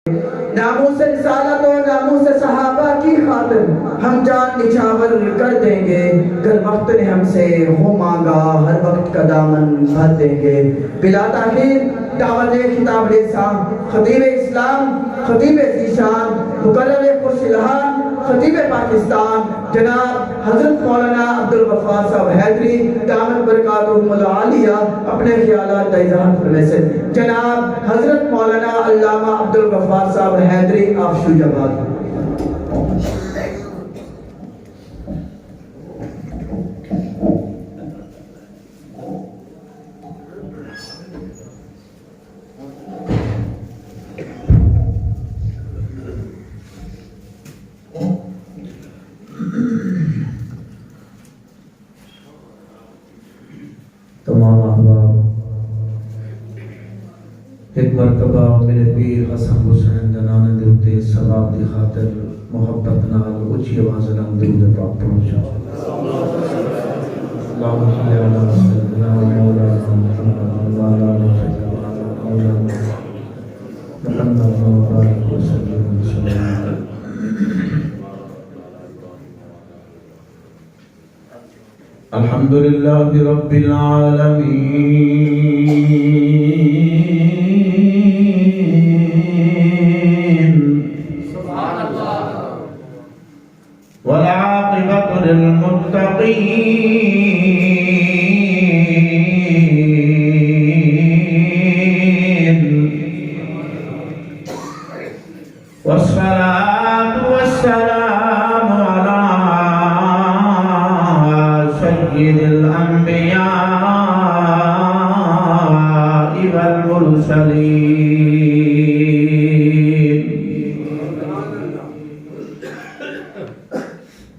ناموس رسالت و ناموس صحابہ کی خاطر ہم جان نچھاور کر دیں گے، گر وقت نے ہم سے ہو مانگا ہر وقت کا دامن بھر دیں گے۔ بلا تاخیر دعوت خطاب لسان خطیب اسلام، خطیب ذیشان، مقرر پرسلحان، خطیب پاکستان جناب حضرت مولانا عبدالغفار صاحب حیدری دامت برکاتہم العالیہ اپنے خیالات کا اظہار فرمائیں سے جناب حضرت مولانا علامہ عبدالغفار صاحب حیدری آف شوجاباد۔ تمام احباب ایک مرتبہ میرے پیر حسن حسین دنانے دیوتے ثواب دی خاطر محبت نال اچھی آواز نال درود پاک پہنچا۔ اللہم صلی علی سیدنا مولانا محمد وعلی آلہ سیدنا مولانا محمد وبارک وسلم وسلم۔ الحمدللہ رب العالمین سبحان اللہ والعاقبۃ للمتقین والصلاة والسلام علی سید الانبیاء والمرسلین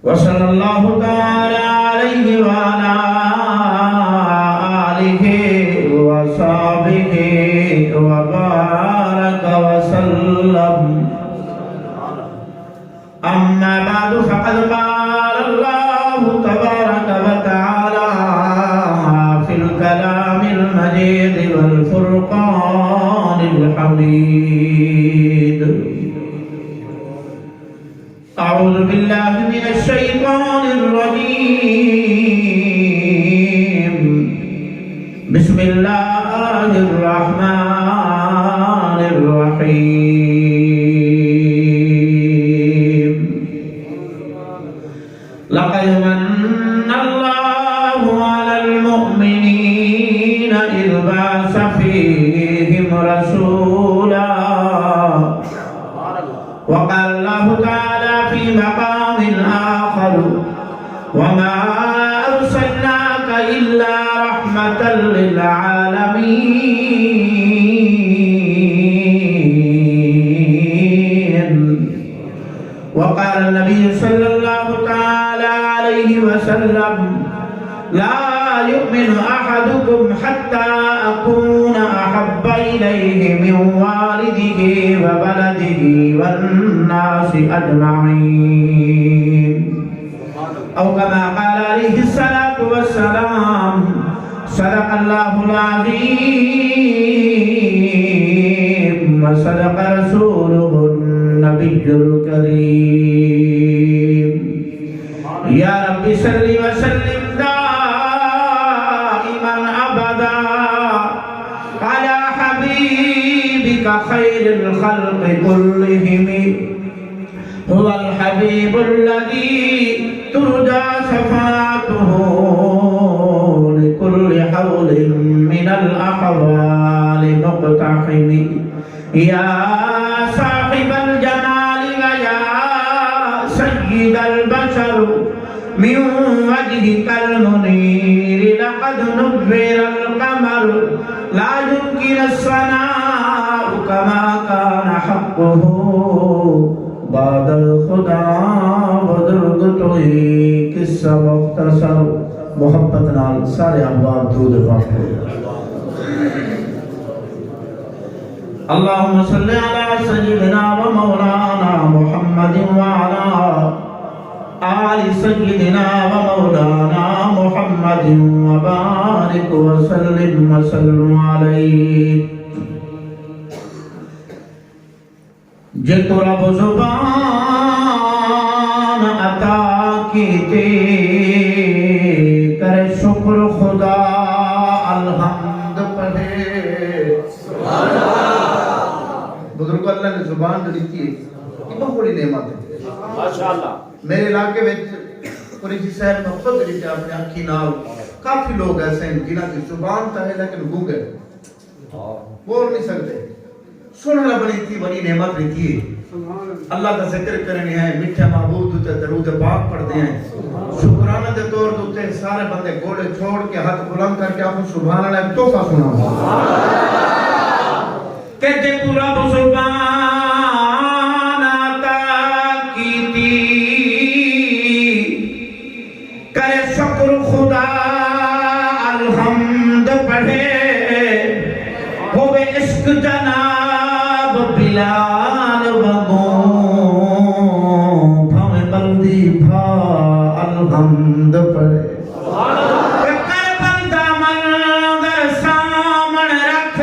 وصلی اللہ تعالی علیہ وعلا آلہ وصحبہ وبارک وسلم۔ اما بعد فقد قال اللہ تبارک وتعالی فی الکلام المجید والفرقان الحمید۔ اعوذ باللہ من الشیطان الرجیم، بسم اللہ الرحمن الرحیم۔ لقد من اللہ علی المؤمنین اذ بعث فیہم رسولا، وقال اللہ تعالی فی مقام آخر وما ارسلناک الا رحمتا للعالمین۔ وقال النبی صلی اللہ تعالی علیہ وسلم لا يؤمن احدكم حتى اكون احب اليه من والده وولده والناس اجمعين، او كما قال عليه الصلاة والسلام۔ صدق الله العظيم وصدق رسوله النبي الكريم۔ يا رب صل وسلم دائما ابدا على حبيبك خير الخلق كلهم، هو الحبيب الذي ترجى شفاعته لكل حول من الأحوال مقتحم۔ يا صاحب الجمال ويا سيد البشر من وجهك المنير لقد نبر القمر، لا يمكن الصناع كما كان حقه بعد الخدا بدرد توئی قصہ مختصر محبت نال سارے احباب درود پاک پڑھو۔ اللہم صلی علی سیدنا و مولانا محمد وعلا آل سیدنا و مولانا محمد وبارک وسلم وسلم علیہ۔ جے تو رب زبان عطا کیتے کرے شکر خدا الحمد پڑھے بزرگ اللہ نے زبان دیتی ہے یہ بہت بڑی نعمت ہے ماشاءاللہ میرے علاقے میں پوری جی صاحب محبت دیتے ہیں اپنے آنکھی نال کافی لوگ ایسے ہیں جنہ کی زبان تا ہے لیکن گونگے بول نہیں سکتے سننا بڑی تھی بڑی نعمت رہتی ہے اللہ کا ذکر کرنے ہیں میٹھے محبوب تے درود پاک پڑھتے ہیں شکرانہ دے طور تے سارے بندے گوڑے چھوڑ کے ہاتھ بلند کر کے آپ سبحان اللہ ایک تحفہ سنا کہ جے پورا زبان عطا کیتی کرے شکر خدا الحمد پڑھے ہوئے عشق جناب بلال وگوں بھویں بلدی بھا الحمد پڑھے کر بندہ منظر سامن رکھ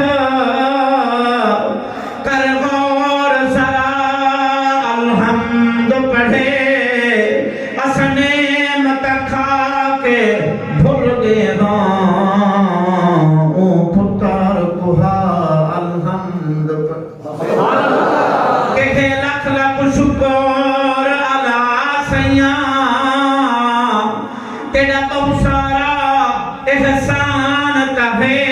کر غور ذرا الحمد پڑھے اس نعمت کھا کے بھول گئے او پتر کوہا الحمد پڑھے کہ لکھ لکھ شکر اللہ سیاں تیرا بہت سارا احسان کہے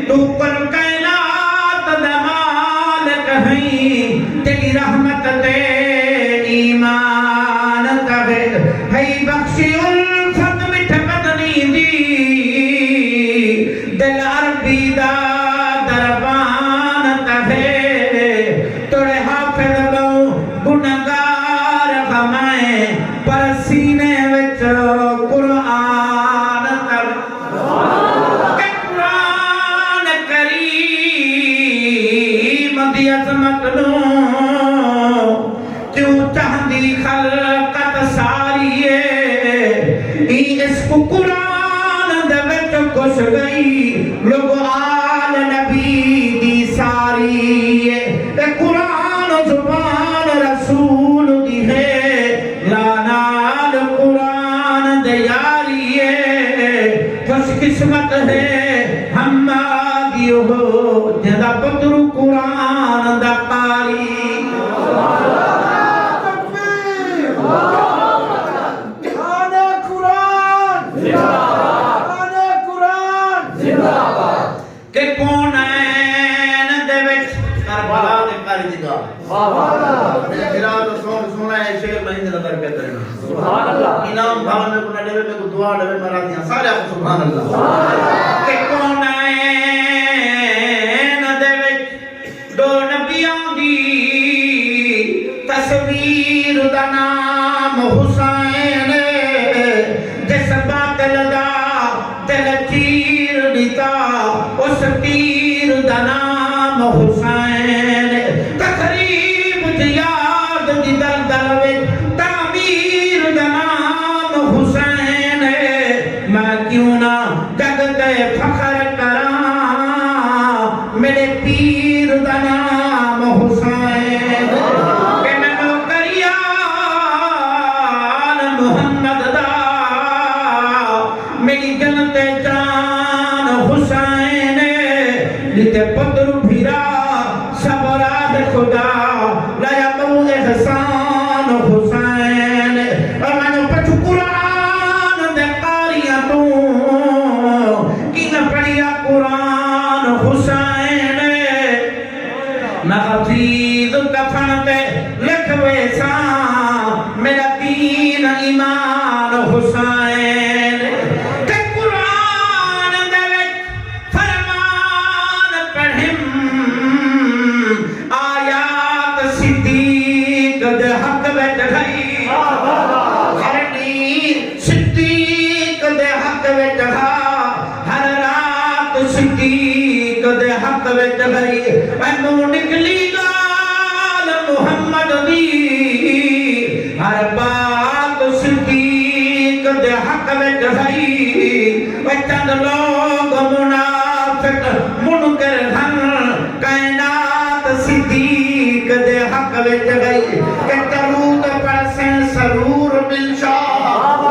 تو کل کائنات دمال کہیں تیری رحمت دے ایمان کہے ہے بخشی الفت مٹھ بدنی دی دل عربی دا دربان کہے توڑے حافظ لو گنگار غمائیں پر سینے وچ قرآن کر کہ قرآن کریم دی عظمت نو کیوں چاہدی خلقت ساری ہے اس کو قرآن دے وچ کش گئی لوگ آل نبی دی ساری ہے اے قرآن زبان رسول دی ہے لانال قرآن دے یاری ہے خوش قسمت ہے ہم آگی ہو جدا پتر قرآن دا قاری کہ کونین دے وچ کربلا دے کاری دی گاہ میرے خلال سونا ہے شیر مہینے نظر کے کرنا سبحان اللہ انعام بھاؤں میں کنے ڈیوے میں کو دعا ڈیوے مرا دیا سارے آپ سبحان اللہ کہ کونین دے وچ دو نبیاں دی تصویر دا نام حسین جس باطل دا دل چیر دیتا اس تیر دا نام حسین تقریب یاد دی دل دل وچ تعمیر دا نام حسین میں کیوں نہ جگ تے فخر کراں میرے پیر دا نام حسین کہ میں نوکریان محمد دا میری جنت جان حسین لیتے پتر بھیرا سب راہ خدا لایا بہو احسان حسین اور میں نے پچھو قرآن دے قاریاں تو کی نہ پڑھیا قرآن حسین میں غفید کفن پہ لکھ ویسا میرا دین ایمان حسین کہ قرآن دے وچ فرمان پڑھم آیات صدیق دے حق وچ گئی ہرنی صدیق دے حق وچ گا ہر رات صدیق دے حق وچ گئی اینو نکلی گال محمد دی ہر بات صدیق دے حق پاک وچ گئی کہ درود پڑھسیں سرور مل شاہ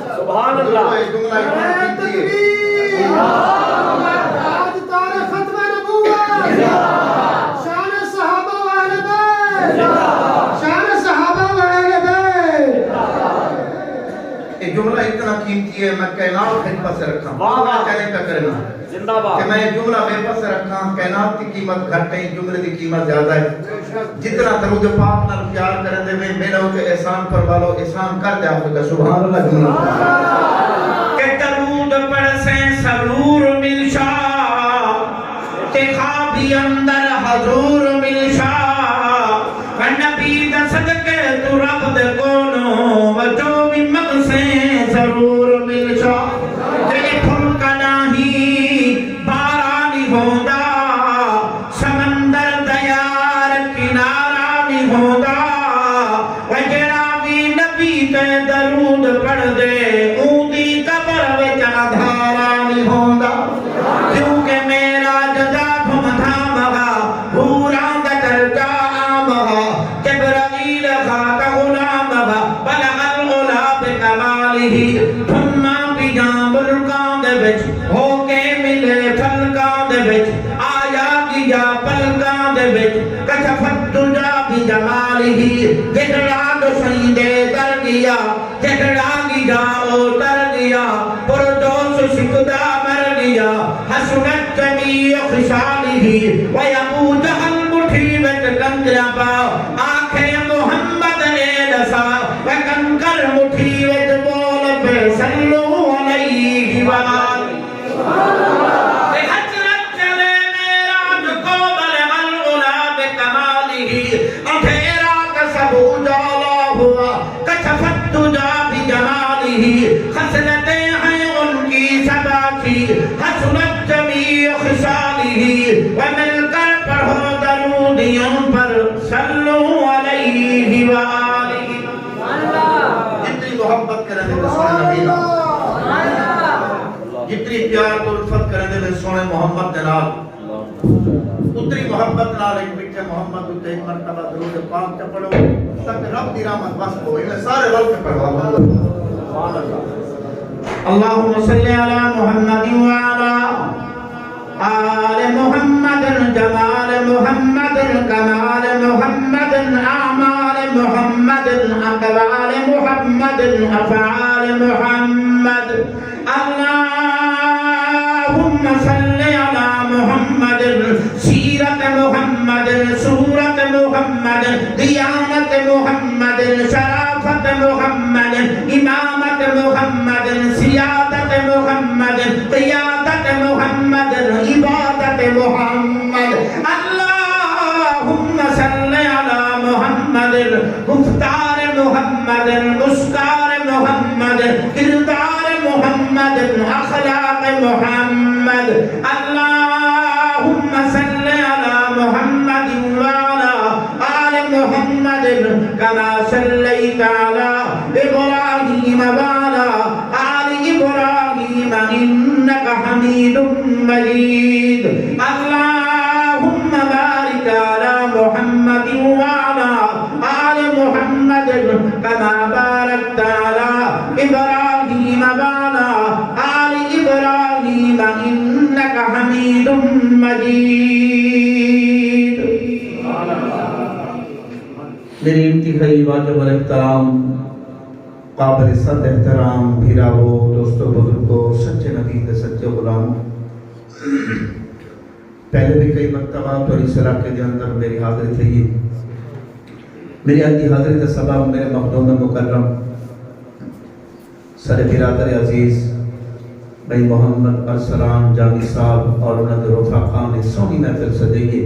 سبحان اللہ یہ جملہ اتنا کیجئے آج تارے ختم نبوت شان صحابہ و اہل بیت شان صحابہ و اہل بیت یہ جملہ اتنا قیمتی ہے میں کائنات کے پاس رکھا واہ واہ کہنے کا کرنا زندہ کہ باد میں یہ جملہ بے پاس رکھا کائنات کی قیمت گھٹ ہے جملے کی قیمت زیادہ ہے جتنا درود پاک نال پیار کرن دے میں میرا تے احسان پر والو احسان کر دے آپ کا سبحان اللہ جملہ کہ درود پڑھسیں سرور مل شاہ کہ خوابی اندر حضور مل شاہ و نبی دا صدقے تو رب دے کونوں و جو بھی مقصیں ضرور مل شاہ کہ پھلکا نہیں بارانی ہوندا سمندر دیار کنارہ نہیں ہوندا و جڑا بھی نبی تے درود پڑھ دے اون دی قبر وچ اندھارا نہیں ہوندا کیونکہ میرا جدا تھم تھامگا حوراں دا درجہ آمگا جبرائیل خاک غلامگا بلغ العلا بکمالہ ثم بیاں ملکاں دے وچ ہو کے ملے پھلکاں دے وچ آیا گیا پلکاں دے وچ کشفت تجا بجمالہ جڑا دو سیدے در گیا جڑا گیا او تر گیا پردوس شکدہ مر گیا حسنت جمیع خشالہ و ابو جہل مٹھی وچ کنجرا پا آنکھیں محمد نے دسا و کنکر مٹھی وچ بول پہ صلو علیہ وآلہ کہ حضرت چلے میراج کو بلغ العلا بکمالہ اندھیرا کا سب اجالا ہوا کشفت تجا بجمالہ خصلتیں ہیں ان کی سباچی حسنت جمیع خصالہ و مل کر پڑھو درودیوں پر صلو علیہ وآلہ جتنی محبت کرنے میں سونے نبی جتنی پیار کو الفت کرنے میں سونے محمد جناب اتنی محبت نال ایک میٹھے محمد تے ایک مرتبہ درود پاک تے پڑھو تاکہ رب دی رحمت بس ہو انہیں سارے رب کے پڑھو سبحان اللہ اللہم صلی علی محمد وعلا آل محمد جمال محمد کمال محمد اعمال محمد اقوال محمد افعال محمد اللہم صلی علی محمد سیرت محمد صورت محمد دیانت محمد شرافت محمد امامت محمد سیادت محمد قیادت محمد عبادت محمد اللہم صلی علی محمد گفتار محمد مسکار محمد کردار محمد اخلاق محمد اللہم صلی علی محمد وعلا آل محمد کما صلیت علی ابراہیم وعلا آل ابراہیم انک حمید مجید اللہم بارک علی محمد وعلا آل محمد کما بارکت علی ابراہیم وعلا آل ابراہیم انک حمید مجید میری انتہائی واجب الاحترام قابل صد احترام بھیراو دوستو بزرگو سچے نبی کے سچے غلام پہلے بھی کئی مرتبہ تو اس علاقے کے اندر میری حاضری تھی میری آدھی حاضری کا سبب میرے مخدوم مکرم سر برادر عزیز بھائی محمد ارسلان جامی صاحب اور انہوں نے رفاقہ نے سونی محفل سجائیے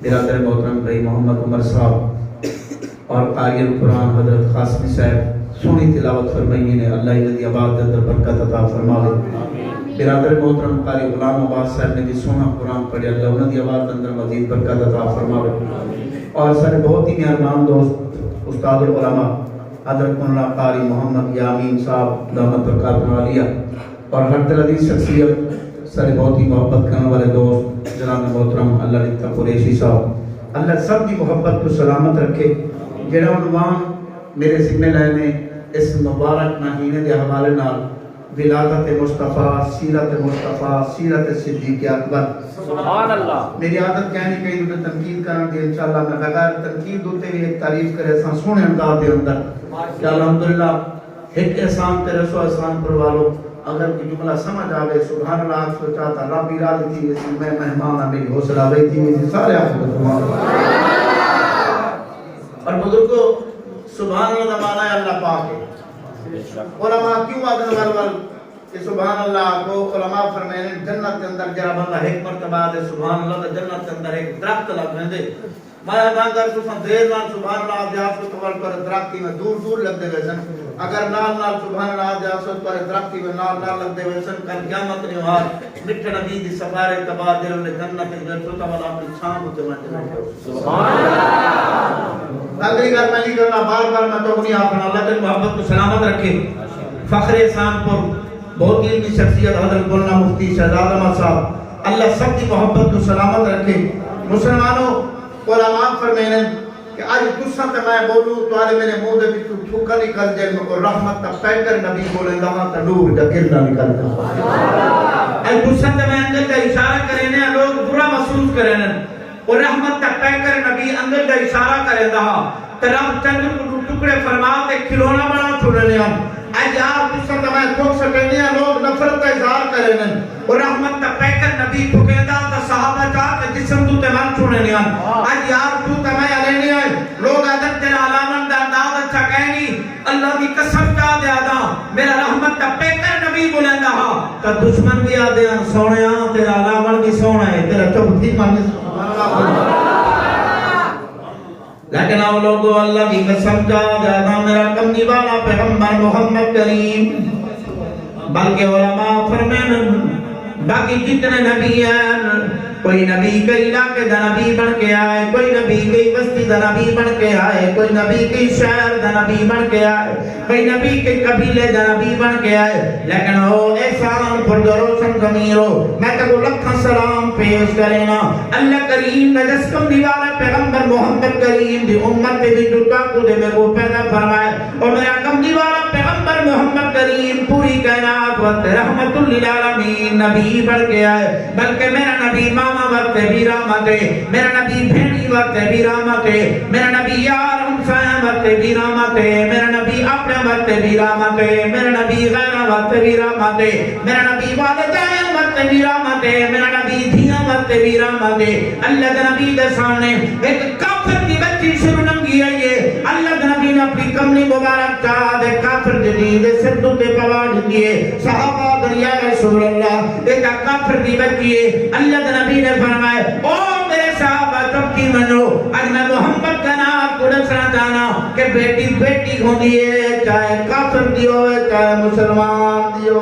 برادر محترم بھائی محمد عمر صاحب اور قاری القرآن حضرت قاسمی صاحب سونی تلاوت فرمائیے نے اللہ الذی آباد در برکت عطا فرمائے برادر محترم قاری غلام عباس صاحب نے بھی سونا قرآن پڑھے اللہ انہوں نے آباد اندر مزید برکت عطا فرمائے اور سارے بہت ہی مہربان دوست استاد العلماء حضرت مولانا قاری محمد یامین صاحب دامت برکات عالیہ اور ہر طرح کی شخصیت سارے بہت ہی محبت کرنے والے دوست جناب محترم اللہ لطف قریشی صاحب اللہ سب کی محبت کو سلامت رکھے جڑا عنوان میرے سگنے لینے اس مبارک مہینے کے حوالے نال ولادت مصطفیٰ، سیرت مصطفیٰ، سیرت صدیق اکبر. سبحان اللہ. میری عادت کہنی کہیں تو تنقید کرنا دی انشاءاللہ میں بغیر تنقید ہوتے بھی ایک تعریف کرے سان سونے انداز دے اندر کہ الحمدللہ ایک احسان تیرے سو احسان پر والو اگر کوئی جملہ سمجھ آوے سبحان اللہ سوچا تھا رب ارادہ تھی اس میں مہمان میری حوصلہ وہی تھی میری سارے آپ کو سبحان اور بزرگوں سبحان اللہ مانا ہے اللہ پاک ہے. علماء کیوں آدھن والوال کہ سبحان اللہ کو علماء فرمائے جنت کے اندر جرا بندہ ایک مرتبہ دے سبحان اللہ جنت کے اندر ایک درخت لگ میں دے مایا باندر سبحان دیر نال سبحان اللہ دیاس کو تول پر درختی میں دور دور لگ دے ویسن اگر نال نال سبحان اللہ دیاس پر درختی میں نال نال لگ دے ویسن کل قیامت نے ہار مٹھے نبی دی سفارے تباہ دل نے جنت کے اندر سوتا والا اپنی چھام ہوتے میں سبحان اللہ. اگلی گھر میں نہیں کرنا بار بار میں تو اپنی آپ اللہ کے محبت کو سلامت رکھے. فخر احسان پر بہت ہی علمی شخصیت حضرت مولانا مفتی شہزاد احمد صاحب اللہ سب کی محبت کو سلامت رکھے. مسلمانوں علماء فرمائے کہ آج قصہ تے میں بولوں تو آج میرے منہ دے وچوں تھوکا نکل جائے اور رحمت تا پیکر نبی بولے گا تا نور دا گرنا نکل جائے. آج قصہ تے میں اندر کا اشارہ کرے نے لوگ برا محسوس کرے نے اور رحمت تا پیکر نبی اندر کا اشارہ کرے دا تے رب چند ٹکڑے فرما تے کھلونا بنا چھوڑے نے آج یار قصہ تے میں تھوک سکے نے لوگ نفرت کا اظہار کرے نے اور رحمت تا پیکر نبی ٹھکیندا تا صحابہ چاہ کے جسم تو تے من چھوڑے نے آج یار تو تے میں علی نہیں لوگ عادت تے علامت دا انداز اچھا کہنی اللہ کی قسم چاہ دے آدا میرا رحمت تا پیکر نبی بلندا ہا تا دشمن بھی آدے ان سونیا تیرا علامت بھی سونا ہے تیرا چوتھی من لیکن آپ لوگوں اللہ کی قسم چاہ دے آدا میرا کمنی والا پیغمبر محمد کریم بلکہ علماء فرمین باقی جتنے نبی ہیں کوئی نبی کئی علاقے دا نبی بن کے آئے کوئی نبی کئی بستی دا نبی بن کے آئے کوئی نبی کئی شہر دا نبی بن کے آئے کوئی نبی کئی قبیلے دا نبی بن کے آئے لیکن ہو احسان پر جو روشن ضمیرو میں تو لکھا سلام پیش کرینا اللہ کریم نے جس کم دیوالا پیغمبر محمد کریم دی امت پہ بھی جھٹا کو دے میں کو پیدا فرمائے اور میرا کم دیوالا پیغمبر محمد کریم پوری کائنات وقت رحمت للعالمین نبی بن کے آئے بلکہ میرا نبی ماما وقت بھی رحمت ہے میرا نبی بھینی وقت بھی رحمت ہے میرا نبی یار ہمسایہ وقت بھی رحمت ہے میرا نبی اپنے وقت بھی رحمت ہے میرا نبی غیر وقت بھی رحمت ہے میرا نبی والدین وقت بھی رحمت ہے میرا نبی دھیاں وقت بھی رحمت ہے اللہ کے نبی دے سامنے ایک کافر کی بچی شروع ننگی آئیے اللہ کے نبی نے اپنی کملی مبارک چاہ دے کافر جدید سردوں تے پواڑ دیئے صحابہ دریا رسول اللہ ایک کافر کی بچی ہے اللہ کے نبی نے فرمائے او میرے صحابہ تب کی منو اج میں محمد کا نام کو دسنا چاہنا کہ بیٹی بیٹی ہوں دیئے چاہے کافر دیو چاہے مسلمان دیو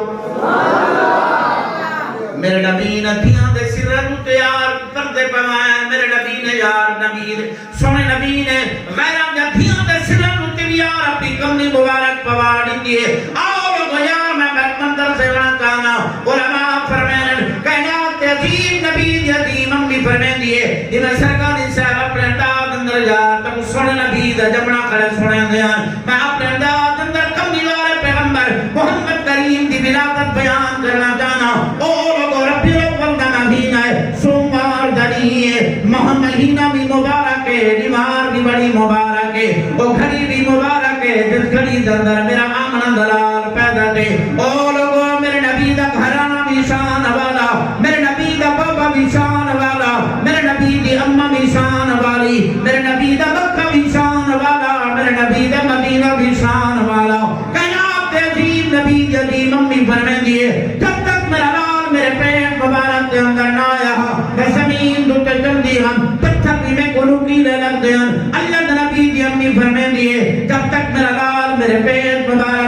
میرے نبی نے دھیان دے سرہ تیار کر دے پوائے میرے نبی نے یار نبی سونے نبی نے غیرہ جا دھیان دے سرہ تیار اپنی کملی مبارک پواڑی دیئے آؤ لوگو یار میں بیت مندر سے بنا چاہنا علماء فرمین کائنات عظیم نبی عظیم امی فرمین دیئے جنہیں سرکاری صاحب اپنے انداز اندر جا تک سونے نبی دا جمعہ کھڑے سونے دیان میں اپنے انداز اندر کملی والے پیغمبر محمد کریم دی ولادت بیان کرنا چاہنا او لوگو ربی الاول دا مہینہ ہے سوموار دنیے مہینہ بھی مبارک ہے دیوار بھی بڑی مبارک ہے او گھڑی بھی مبارک ہے جس گھڑی اندر میرا آمن دلال پیدا دے او لوگو میرے نبی دا گھرانہ بھی شان والا میرے نبی دا بابا بھی شان والا میرے نبی دی اممہ بھی شان والی میرے نبی دا مکہ بھی شان والا میرے نبی دا مدینہ بھی شان والا کائنات عظیم نبی عظیم امی فرمائیں دیئے جب تک میرا لال میرے پیٹ مبارک کے اندر نہ آیا میں زمین دوتے چل دی ہم پتھر بھی میں کو نکیلے لگ دے اللہ نبی دی امی فرمائیں دیئے جب تک میرا لال میرے پیٹ مبارک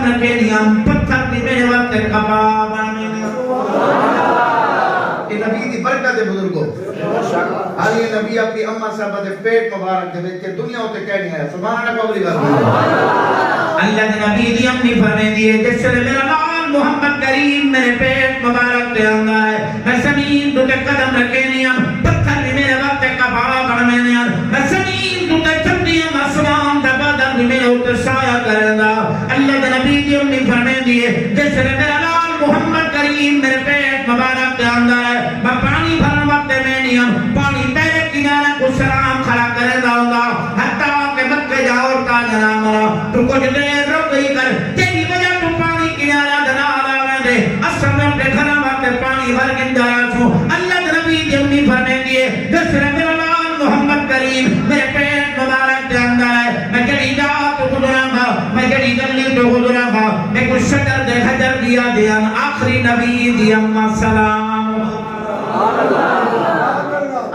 قدم رکھے دیا پتھر بھی میرے وقت کباب بنے یہ نبی دی برکت ہے بزرگوں آلی نبی اپنی اماں صاحبہ دے پیٹ مبارک دے بیچے دنیا ہوتے کہنی ہے سبحان اللہ قبری بات اللہ دے نبی دی امی فرمے دیئے جس سے میرا لال محمد کریم میرے پیٹ مبارک دے آنگا ہے میں زمین تو تے قدم رکھے دیا پتھر بھی میرے وقت کباب بنے میں زمین تو تے چل دیا مسلمان دا بدن بھی میرے ہوتے سایہ کرے گا اللہ دے نبی دی امی فرمے دیئے جس سے میرا لال محمد کریم میرے پیٹ مبارک دے آنگا ہے میں پانی بھرن وقت میں نہیں ہوں پانی میرے کنارے کو سلام کھڑا کرے جاؤں گا حتیٰ کہ مکہ جاؤ تا جنا مرا تو کچھ دیر رک گئی کر تیری وجہ تو پانی کنارہ دنا آلا دے اصل میں اپنے گھرہ وقت پانی بھر کے جایا چھو اللہ کے نبی کی امی فرمے دیئے جس نے میرا نام محمد کریم میرے پیٹ مبارک دے اندر ہے میں کہنی جا تو گزرا گا میں کہنی گلی تو گزرا گا میں کچھ شکر دے حجر دیا دیا آخری نبی دی اما سلام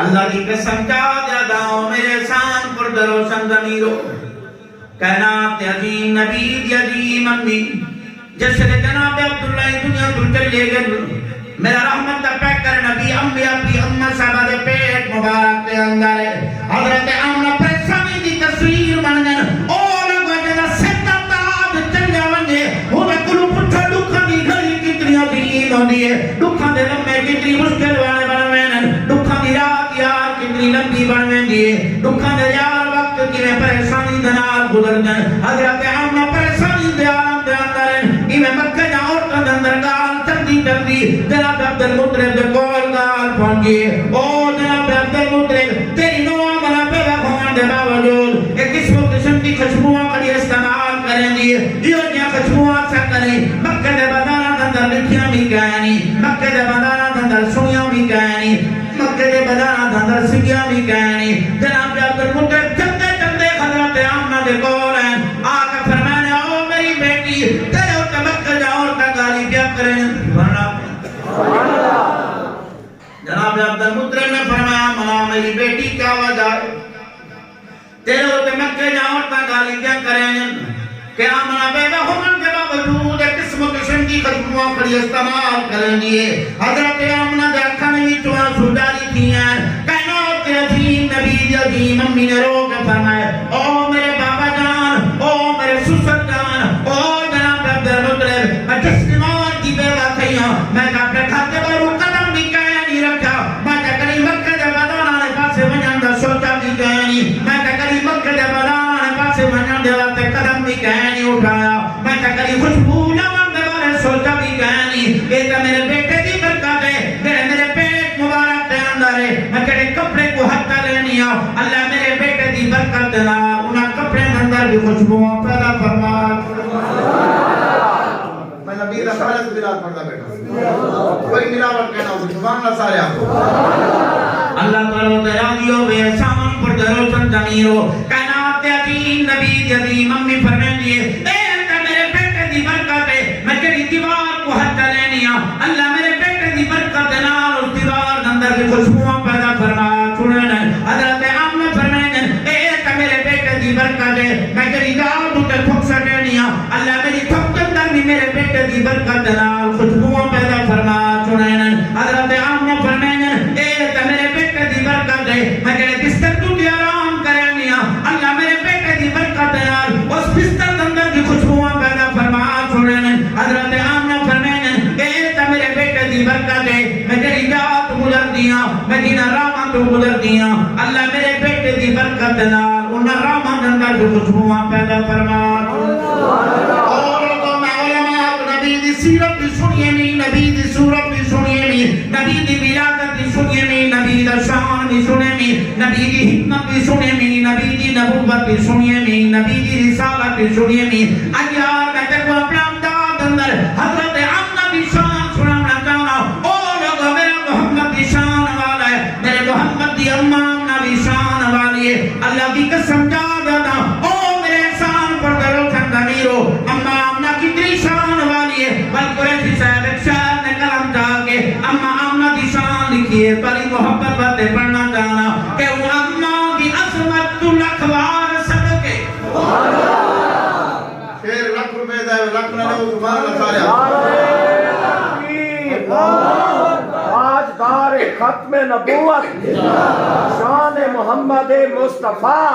اللہ کی قسم چاہ جاؤ میرے سان پر دروشن ضمیرو کائنات عظیم نبی دی عظیم امی جیسے جناب عبداللہ دنیا تو چلے گئے میرا رحمت دا پیکر نبی امی اپنی امہ صاحبہ دے پیٹ مبارک دے اندر ہے حضرت امنہ پریسانی دی تصویر بن گئے اور وجہ سیدہ تاب چلے ونجے ہوئے کلو پٹھا دکھا دی گھری کتنی عظیم ہوندی ہے دکھا دے لمبے کتنی مشکل والے بنوین دکھا دی رات یار کتنی لمبی بنوین دیئے دکھا دے یار وقت کی میں پریسانی دنار گزر جائیں حضرت امنہ پریسانی دے عالم دے اندر ہے میں مکہ جا عورتوں دے اندر گال چلدی چلدی جناب عبد المطلب دے کول گال پہنچی او جناب عبد المطلب تیری نوہ منا پیدا ہونے دے باوجود ایک قسم کی خشبوہاں کڑی استعمال کریں دیئے یہ جہاں خشبوہاں سے کریں مکہ دے بدانا دندر لکھیاں بھی کہنی مکہ دے بدانا دندر سنیاں بھی کہنی مکہ دے بدانا دندر سنیاں بھی کہنی جناب عبد المطلب چلتے چلتے حضرت آمنہ دے کول ہیں آقا فرمانے او میری بیٹی تیرے ہوتے مکہ جا عورتہ گالی کیا کریں جناب عبد المطلب نے فرمایا منا میری بیٹی کیا وجہ ہے تیرے ہوتے مکہ جا عورتہ گالی کیا کریں کہ آمنہ بے بہمن کے باوجود قسم کی خشبوہاں کڑی استعمال کریں دیئے حضرت آمنہ دے اکھانے بھی چوہاں سجاری تھی ہیں کائنات عظیم نبی عظیم امی نے رو کے فرمائے او میرے بابا جان او میرے سسر جان او جناب عبد المطلب میں جس نماز کی بیوہ تھیاں میں اپنے کھاتے پر قدم بھی کہہ نہیں رکھا میں کری مکہ دے بدانا نے پاسے ونجان دا سوچا بھی کہہ نہیں میں کری مکہ دے بدانا نے پاسے ونجان دے واتے قدم بھی کہہ نہیں اٹھایا میں کری خوشبو لمن دے بارے سوچا بھی کہہ نہیں یہ تو میرے بیٹے دی برکت ہے میرے پیٹ مبارک دے اندر ہے میں کہے کپڑے کو ہتھا لینی آؤ اللہ میرے بیٹے دی برکت دینا انہاں کپڑے اندر بھی خوشبوہاں پیدا فرما میں نبی دا خالص بلال پڑھتا بیٹھا کوئی ملاوٹ کہنا ہو سبحان اللہ سارے آپ کو اللہ تعالیٰ تیرا دیو بے سامان پر دروشن ضمیرو کائنات عظیم نبی عظیم امی فرمائیں دیئے اے انتا میرے بیٹے دی برکت ہے میں کہی دیوار کو ہتھا لینی آ اللہ میرے بیٹے دی برکت ہے نال اس دیوار اندر کی خوشبوہاں پیدا فرما چھوڑنے حضرت آمنہ فرمائیں اے انتا میرے بیٹے دی برکت ہے میں کہی جاؤ تو تے تھک سکے نہیں آ اللہ میری تھک اندر بھی میرے بیٹے دی برکت ہے نال خوشبوہاں پیدا فرما چھوڑنے حضرت آمنہ فرمائیں اے انتا میرے بیٹے دی برکت ہے میں کہے بستر تو دی آرام کرے نہیں آ اللہ میرے بیٹے دی برکت ہے نال اس بستر اندر کی خوشبوہاں پیدا فرما چھوڑنے حضرت آمنہ فرمائیں اے انتا میرے بیٹے دی برکت ہے میں کہے جا تو گزر دیا مدینہ راما تو گزر دیا اللہ میرے بیٹے دی برکت ہے نال انہاں راما اندر کی خوشبوہاں پیدا فرما اور تو میں علماء نبی دی سیرت بھی سنیے نہیں نبی دی صورت بھی سنیے نہیں نبی دی ولادت بھی سنیے نہیں نبی دا شان بھی سنیے نہیں نبی دی حکمت بھی سنیے نہیں نبی دی نبوت بھی سنیے نہیں نبی دی رسالت بھی سنیے نہیں اجیار میں تے کو اپنا امداد اندر حضرت آمنہ بھی شان سنانا چاہنا او لوگ میرے محمد دی شان والا ہے میرے محمد دی امانہ بھی شان والی ہے اللہ کی قسم جا دیتا او میرے شان پر دروشن ضمیرو اما آمنہ کتنی شان والی ہے بل قریشی صاحب ایک شاعر نے کلام چاہ کے اما آمنہ دی شان لکھی ہے بڑی محبت باتیں پڑھنا چاہنا کہ وہ اماں کی عظمت تو لکھوار صدقے شیر سبحان اللہ سارے تاجدار ختم نبوت شان محمد مصطفیٰ.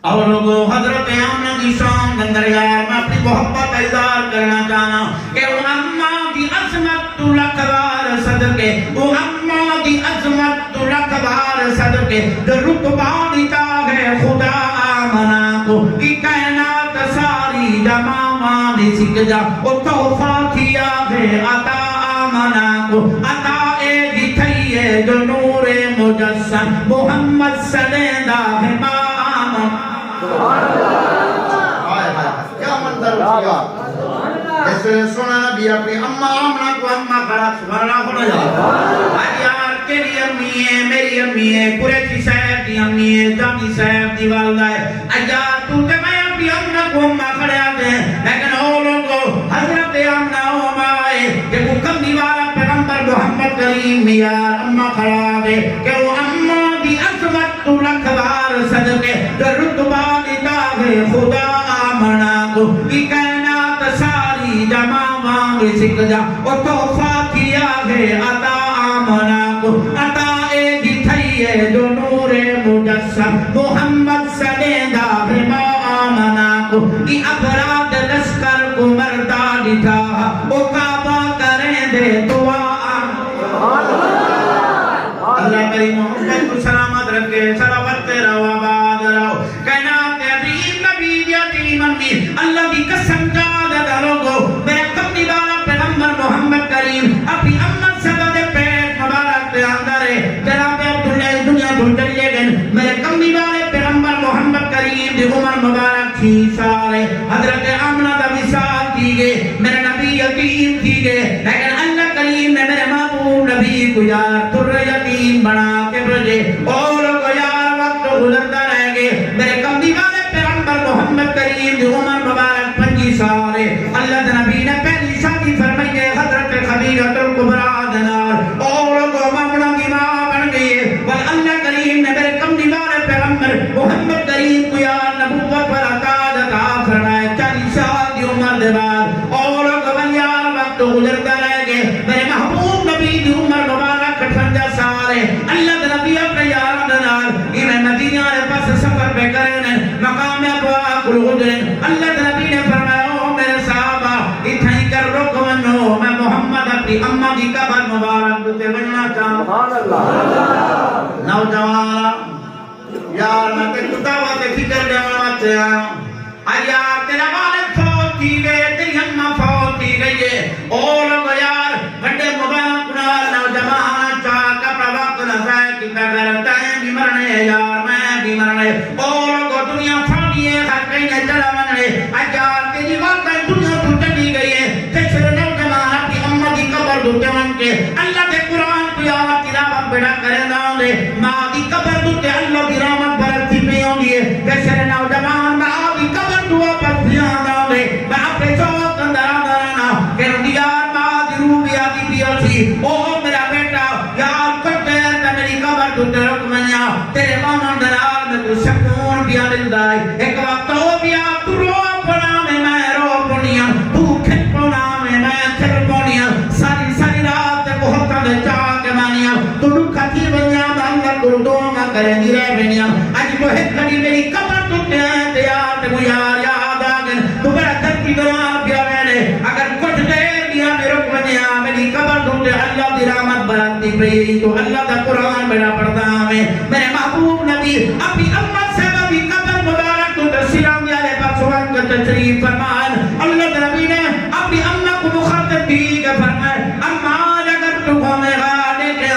اور لوگوں حضرت آمنہ کی شان کے اندر یار میں اپنی محبت اظہار کرنا چاہنا کہ وہ اماں کی عظمت تو لکھوار صدقے، وہ اماں کی عظمت تو لکھوار صدقے، جو رتبہ دیتا ہے خدا آمنہ کو کی کائنات ساری جماعہ نے سکھ جا، وہ تحفہ کیا ہے عطا آمنہ کو، عطا ایک تھی ہے جو نور مجسم محمد سلیندہ ہے کیا منظر کیا اس نے سنا نبی اپنی اماں آمنہ کو اماں کھڑا سبحان اللہ ہونا جا آج یار تیری امی ہے میری امی ہے قریشی صاحب دی امی ہے جامی صاحب دی والدہ ہے آج یار تو تے میں اپنی امنہ کو اماں کھڑے آتے ہیں لیکن او لوگوں حضرت امنہ او مائے کہ وہ کمی والا پیغمبر محمد کریم یار اماں کھڑا آتے کہ وہ اماں دی عظمت تو لکھوار صدقے جو رتبہ دیتا ہے خدا آمنہ کو کی کائنات ساری جمع مانگ سکھ جا اور تحفہ کیا ہے عطا آمنہ کو عطا ایک تھی ہے جو نور مجسم محمد سلیندہ ہے آمنہ کو کی افراد لشکر کو مردہ لٹھا وہ کعبہ کریں دے دعا اللہ کریم محمد کو سلامت رکھے سلامت رہو آباد رہو کائنات عظیم نبی یتیم امی اللہ کی قسم جادہ لوگو میرے کمنی والا پیغمبر محمد کریم اپنی امت سے بدے پیٹ مبارک پہ اندر ہے جناب عبداللہ دنیا دھل چلیے گئے میرے کمنی والے پیغمبر محمد کریم دی عمر مبارک 6 سال ہے حضرت آمنہ دا وصال کی گئے میرے نبی یتیم کی گئے لیکن اللہ کریم نے میرے محبوب نبی کو یار تر یتیم بنا کے بھیجے اور کو یار وقت گزرتا رہ گئے میرے کمنی والے پیغمبر محمد کریم دی عمر مبارک 25 سال ہے اللہ نبی نے پہلی شادی فرمائی ہے حضرت خدیجہ الکبریٰ دنار اور کو آمنہ کی ماں بن گئی ہے اور اللہ کریم نے میرے کمنی والے پیغمبر محمد کریم کو یار نبوت پر عطا عطا فرمائے 40 سال کی عمر دے بعد اور کو یار وقت گزرتا رہ گئے میرے محبوب نبی دی عمر مبارک 58 سال ہے اللہ نبی اپنے یاروں دنار انہیں مدینہ نے پاس سفر پہ کرنے مقام ابوا کل غدرن اللہ نبی نے فرمایا او میرے صحابہ اتھائی کر رکو منو میں محمد اپنی امہ کی قبر مبارک دوتے بننا چاہوں سبحان اللہ. نوجوان یار میں تے کتابہ تے فکر دے مواتے آیا ہوں یار تیرا والد فوت کی گئے تیری امہ فوت کی گئی ہے اور لوگ یار بڑے مبارک نوجوان چاہ کپڑا وقت نظائے کی کرتا ہے بھی مرنے یار میں بھی مرنے اور لوگ دنیا فانی ہے ہر کہیں نے چلا مرنے یار تیری والدہ دنیا تو چلی گئی ہے تیسر نوجوان اپنی امہ کی قبر دوتے من کے اللہ کے قرآن کو یاد کی رابط بیڑا کرے داؤں لے ماں کی قبر دوتے اللہ کی رحمت برکتی پہ ہوں گی تیسر نوجوان ماں کی قبر دعا پر دھیان داؤں لے میں اپنے چوک اندر آدھرانا کہ یار ماں دی روح بھی آدھی پیا سی او میرا بیٹا یار کٹے تا میری قبر دوتے رکھ منیا تیرے ماں دلال میں تو سکون بھی آدھل دائی ایک وقت ہو بھی آپ تو رو پڑا میں رو پڑیا تو کھل پڑا میں کھل پڑیا ساری ساری رات بہت دے چاہ کے مانیا تو نکھا تھی بنیا میں اللہ کو دونگا کرے دی رہ بنیا آج کو ہے کبھی میری قبر دوتے ہیں تیار تے وہ یار یاد آگن تو میرا دھرتی دلال بھی آگنے اگر کچھ دیر بھی آنے رک بنیا میری قبر دوتے اللہ دی رحمت برکتی پہ تو اللہ دا قرآن میرا پڑھتا ہمیں میرے محبوب نبی اپنی امت سے بھی قبر مبارک تو تسلام دیالے پاس وقت کا تشریف فرمان اللہ نبی نے اپنی امت کو مخاطب دی کہ فرمائے اما اگر تو ہمیں غالے کے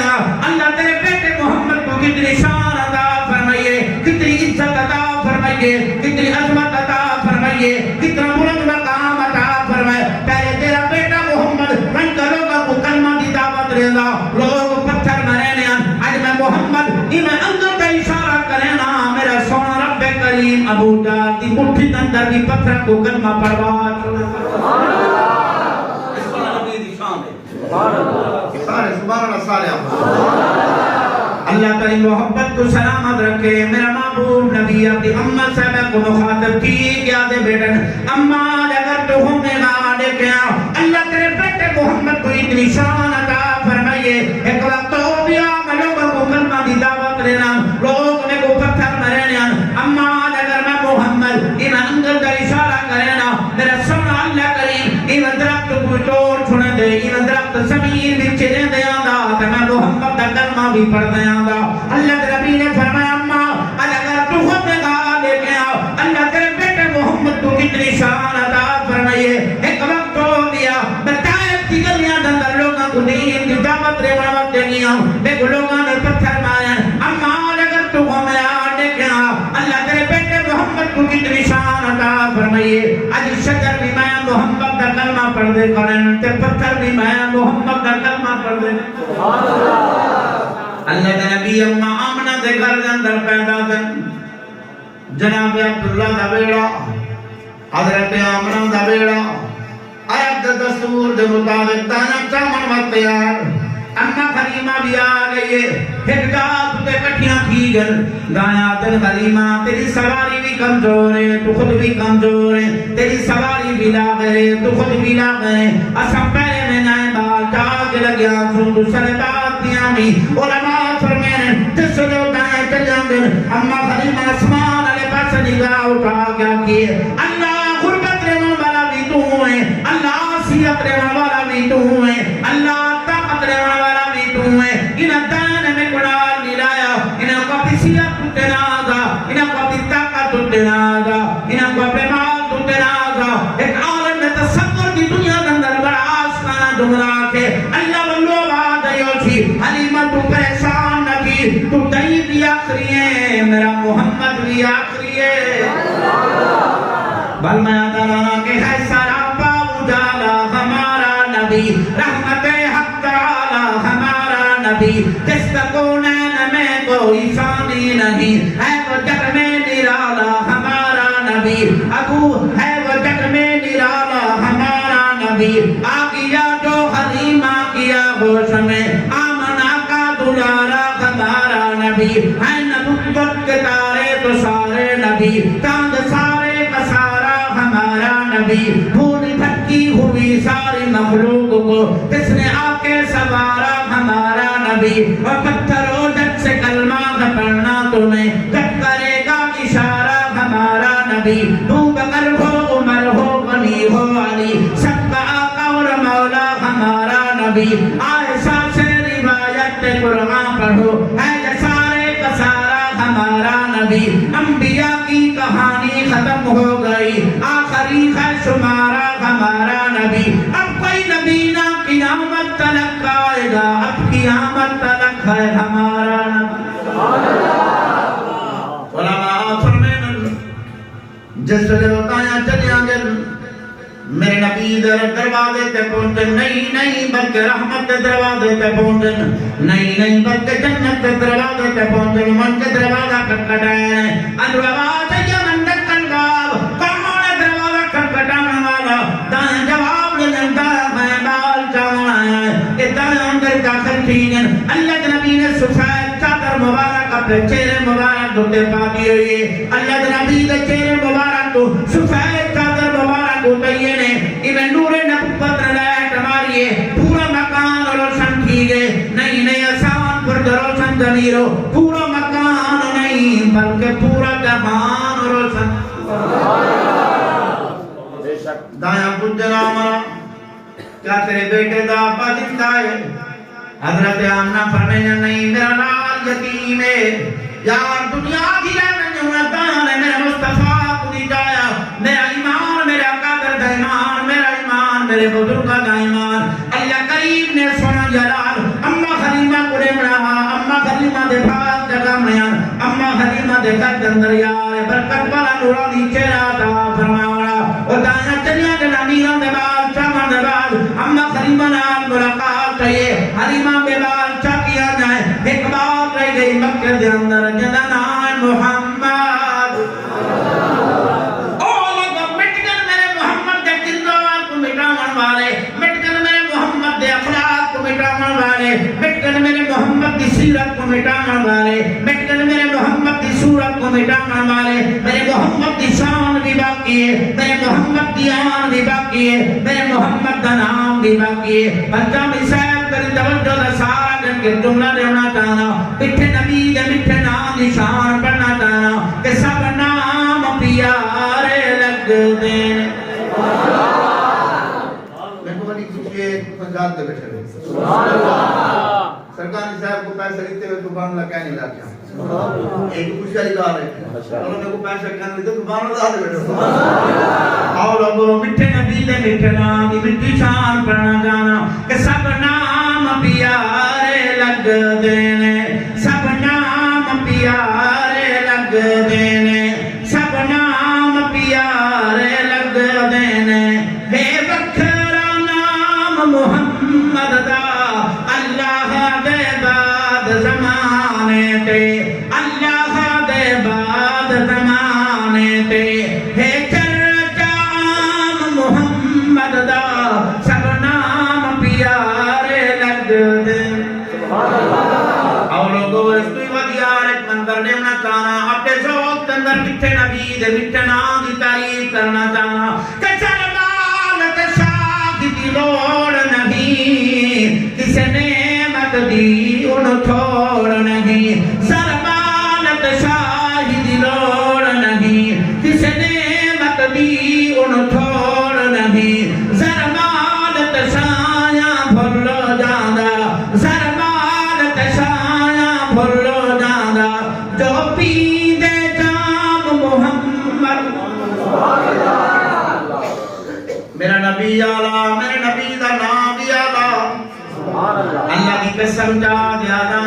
اللہ تیرے بیٹے محمد کو کتنی شان عطا فرمائیے کتنی عزت عطا فرمائیے کتنی عظمت عطا فرمائیے کتنا بلند مقام عطا فرمائے پہلے تیرا بیٹا محمد من کا لوگوں کو کلمہ دی دعوت رہا لوگ پتھر مرے آج میں محمد انہیں اندر کا اشارہ کرے نا میرا سونا رب کریم ابو جال دی مٹھی اندر کی پتھر کو کلمہ پڑھوا اللہ تعالی محبت کو سلامت رکھے میرا محبوب نبی اپنی امت صاحبہ کو مخاطب کی کیا دے بیٹن اما اگر تو ہمیں گا دیکھیں اللہ تیرے بیٹے محمد کو اتنی شان عطا فرمائیے ایک وقت تو بھی میں لوگوں کو کلمہ دی دعوت دینا لوگ میں کو پتھر مرنے اما اگر میں محمد ایمان انگل در اشارہ کرنا میرا سمع اللہ کریم ایمان درخت کو توڑ چھوڑے دے ایمان درخت زمین بھی چلے دے آندا کہ میں محمد دا کلمہ بھی پڑھ دے آندا اللہ کے نبی نے فرمایا اما اگر تو خود نگاہ لے کے آؤ اللہ تیرے بیٹے محمد کو کتنی شان عطا فرمائیے ایک وقت ہو گیا بتائے کی گلیاں دندر لوگوں کو دین کی دعوت رے وقت دے گیا بے لوگوں نے پتھر مارے اما اگر تو ہمیں آنے کے آؤ اللہ تیرے بیٹے محمد کو کتنی شان عطا فرمائیے آج شجر بھی میں محمد کا کلمہ پڑھ دے کریں تے پتھر بھی میں محمد کا کلمہ پڑھ دے اللہ کے نبی اما آمنہ دے گھر دے اندر پیدا دن جناب عبداللہ دا بیڑا حضرت آمنہ دا بیڑا عرب دا دستور دے مطابق تانا چامن وقت یار اما خلیمہ بھی آگئی ہے ہٹکا تو تے کٹھیاں کی گل گایا دل خلیمہ تیری سواری بھی کمزور ہے تو خود بھی کمزور ہے تیری سواری بھی لاغر ہے تو خود بھی لاغر ہے اسم پہلے میں نائے بال چاک لگیا سن دوسرے بات دیا میں علماء فرمین جس جو دائیں چل جاندن اما خلیمہ اسمان علیہ پاس نگاہ اٹھا کیا کیے اللہ غربت رہنے والا بھی تو ہے اللہ سیرت رہنے والا بھی تو ہے اللہ طاقت رہنے والا بھی تو ہے انہاں دان میں قرآن ملایا انہاں کو اپنی سیرت تو تنازا انہاں کو اپنی طاقت تو تنازا انہاں کو اپنے مال تو تنازا ایک عالم میں تصور کی دنیا کے اندر بڑا آسمانہ جمعہ کے اللہ واللہ بات ایوشی حلیمہ تو پریشان نہ کی تو دئی بھی آخری ہے میرا محمد بھی آخری ہے بل میں آدھانا کہ ہے سراپا اجالا ہمارا نبی رحمت حق تعالی ہمارا نبی جس تکونین میں کوئی ثانی نہیں ہے وہ جگ میں نرالا ہمارا نبی ابو ہے وہ جگ میں نرالا ہمارا نبی آگیا جو حلیمہ کیا ہوش میں آمنہ کا دلارا ہمارا نبی ہے نبوت کے تارے تو سارے نبی تاند سارے کا سارا ہمارا نبی بھول بھٹکی ہوئی ساری مخلوق کو جس نے آکے سوارا ہمارا نبی اور پتھر و جگ سے کلمہ پڑھنا تمہیں جب کرے گا اشارہ ہمارا نبی ابو بکر ہو عمر ہو غنی ہو علی سب کا آقا اور مولا ہمارا نبی عائشہ سے روایت قرآن پڑھو ہے یہ سارے کا سارا ہمارا نبی انبیاء کی کہانی ختم ہو گئی آخری ہے شمارا ہمارا نبی اب کوئی نبی نہ قیامت تلک آئے گا اب قیامت تلک ہے ہمارا نبی علماء فرمین جس لئے بتایا چلی آگل میرے نبی دروازے تے پہنچن نہیں بلکہ رحمت دروازے تے پہنچن نہیں بلکہ جنت دروازے تے پہنچن من کے دروازہ کھٹکھٹائے دروازہ یا من دکن باب کون دروازہ کھٹکھٹانے والا دائیں جواب لیتا میں بال چاہنا ہے دائیں اندر کا خلچین اللہ کے نبی نے سفید چادر مبارک اپنے چہرے مبارک دوتے پا دی ہوئی اللہ کے نبی نے چہرے مبارک تو سفید چادر مبارک ہوتے نے انہیں نور نبوت رلائٹ ہماری پورا مکان روشن کی گئے نہیں آسان پر روشن ضمیرو پورا مکان نہیں بلکہ پورا جہان روشن دایاں پجنا ہمارا کیا تیرے بیٹے دا ابا دکھتا ہے حضرت آمنہ فرمائیں نہیں میرا لال یتیم ہے یار دنیا کی رہنے ہوں دان ہے میرا مصطفیٰ کو دی جایا میرا ایمان میرا قادر دا ایمان میرا ایمان میرے بزرگ کا ایمان اللہ کریم نے سونا جلال اما خلیمہ کو نے بڑھا اما خلیمہ دے بھاگ جگہ میان اما خلیمہ دے گھر اندر یار برکت والا نورانی چہرہ دا فرمایا اور دانا چلیا کے نامیان دے بال چامان دے بال اما خلیمہ نال ملاقات کہیے حلیمہ بے بال چا کیا جائے ایک بات رہ گئی مکہ دے اندر جنان محمد او لوگ مٹکن میرے محمد دے کردار کو مٹامن والے مٹکن میرے محمد دے اخلاق کو مٹامن والے مٹکن میرے محمد دی سیرت کو مٹامن والے مٹکن میرے محمد دی صورت کو مٹانے والے میرے محمد کی شان بھی باقی ہے میرے محمد کی آن بھی باقی ہے میرے محمد کا نام بھی باقی ہے بچہ بھی صاحب کر توجہ دا سارا دن کے جملہ دینا چاہنا مٹھے نبی دے مٹھے نام دی شان پڑھنا چاہنا کہ سب نام پیارے لگ دیں میں کو بڑی خوشی ہے پنجاب دے بیٹھے رہے سرکاری صاحب کو پیسے لیتے ہوئے تو بانگلہ کہنے لگا ایک خوشی والی بات ہے انہوں نے کو پیسے کہنے لیتے تو بانگلہ دے بیٹھے اور لوگوں مٹھے نبی دے مٹھے نام دی مٹھی شان پڑھنا جانا کہ سب نام پیارے لگ دینے سب نام پیارے لگ دینے سب نام پیارے لگ دینے ہے وکھرا نام محمد دا اللہ دے بعد زمانے تے اللہ دے بعد زمانے تے ہے چرچا عام محمد دا سب نام پیارے لگ دے اور لوگوں اس کوئی ودیار ایک منظر دینا چاہنا اپنے ذوق اندر مٹھے نبی دے مٹھے نام دی تعریف کرنا چاہنا کہ چرمالت شاہ کی لوڑ نہیں کسے نعمت دی ان تھوڑ نہیں سرمالت شاہ کی لوڑ نہیں کسے نعمت دی ان تھوڑ نہیں زرمالت شاہ بھل جاندہ زرمالت شاہ بھل جاندہ جو پی دے جام محمد میرا نبی آلہ میرے نبی دا نام بھی آلہ اللہ کی قسم جا دیانا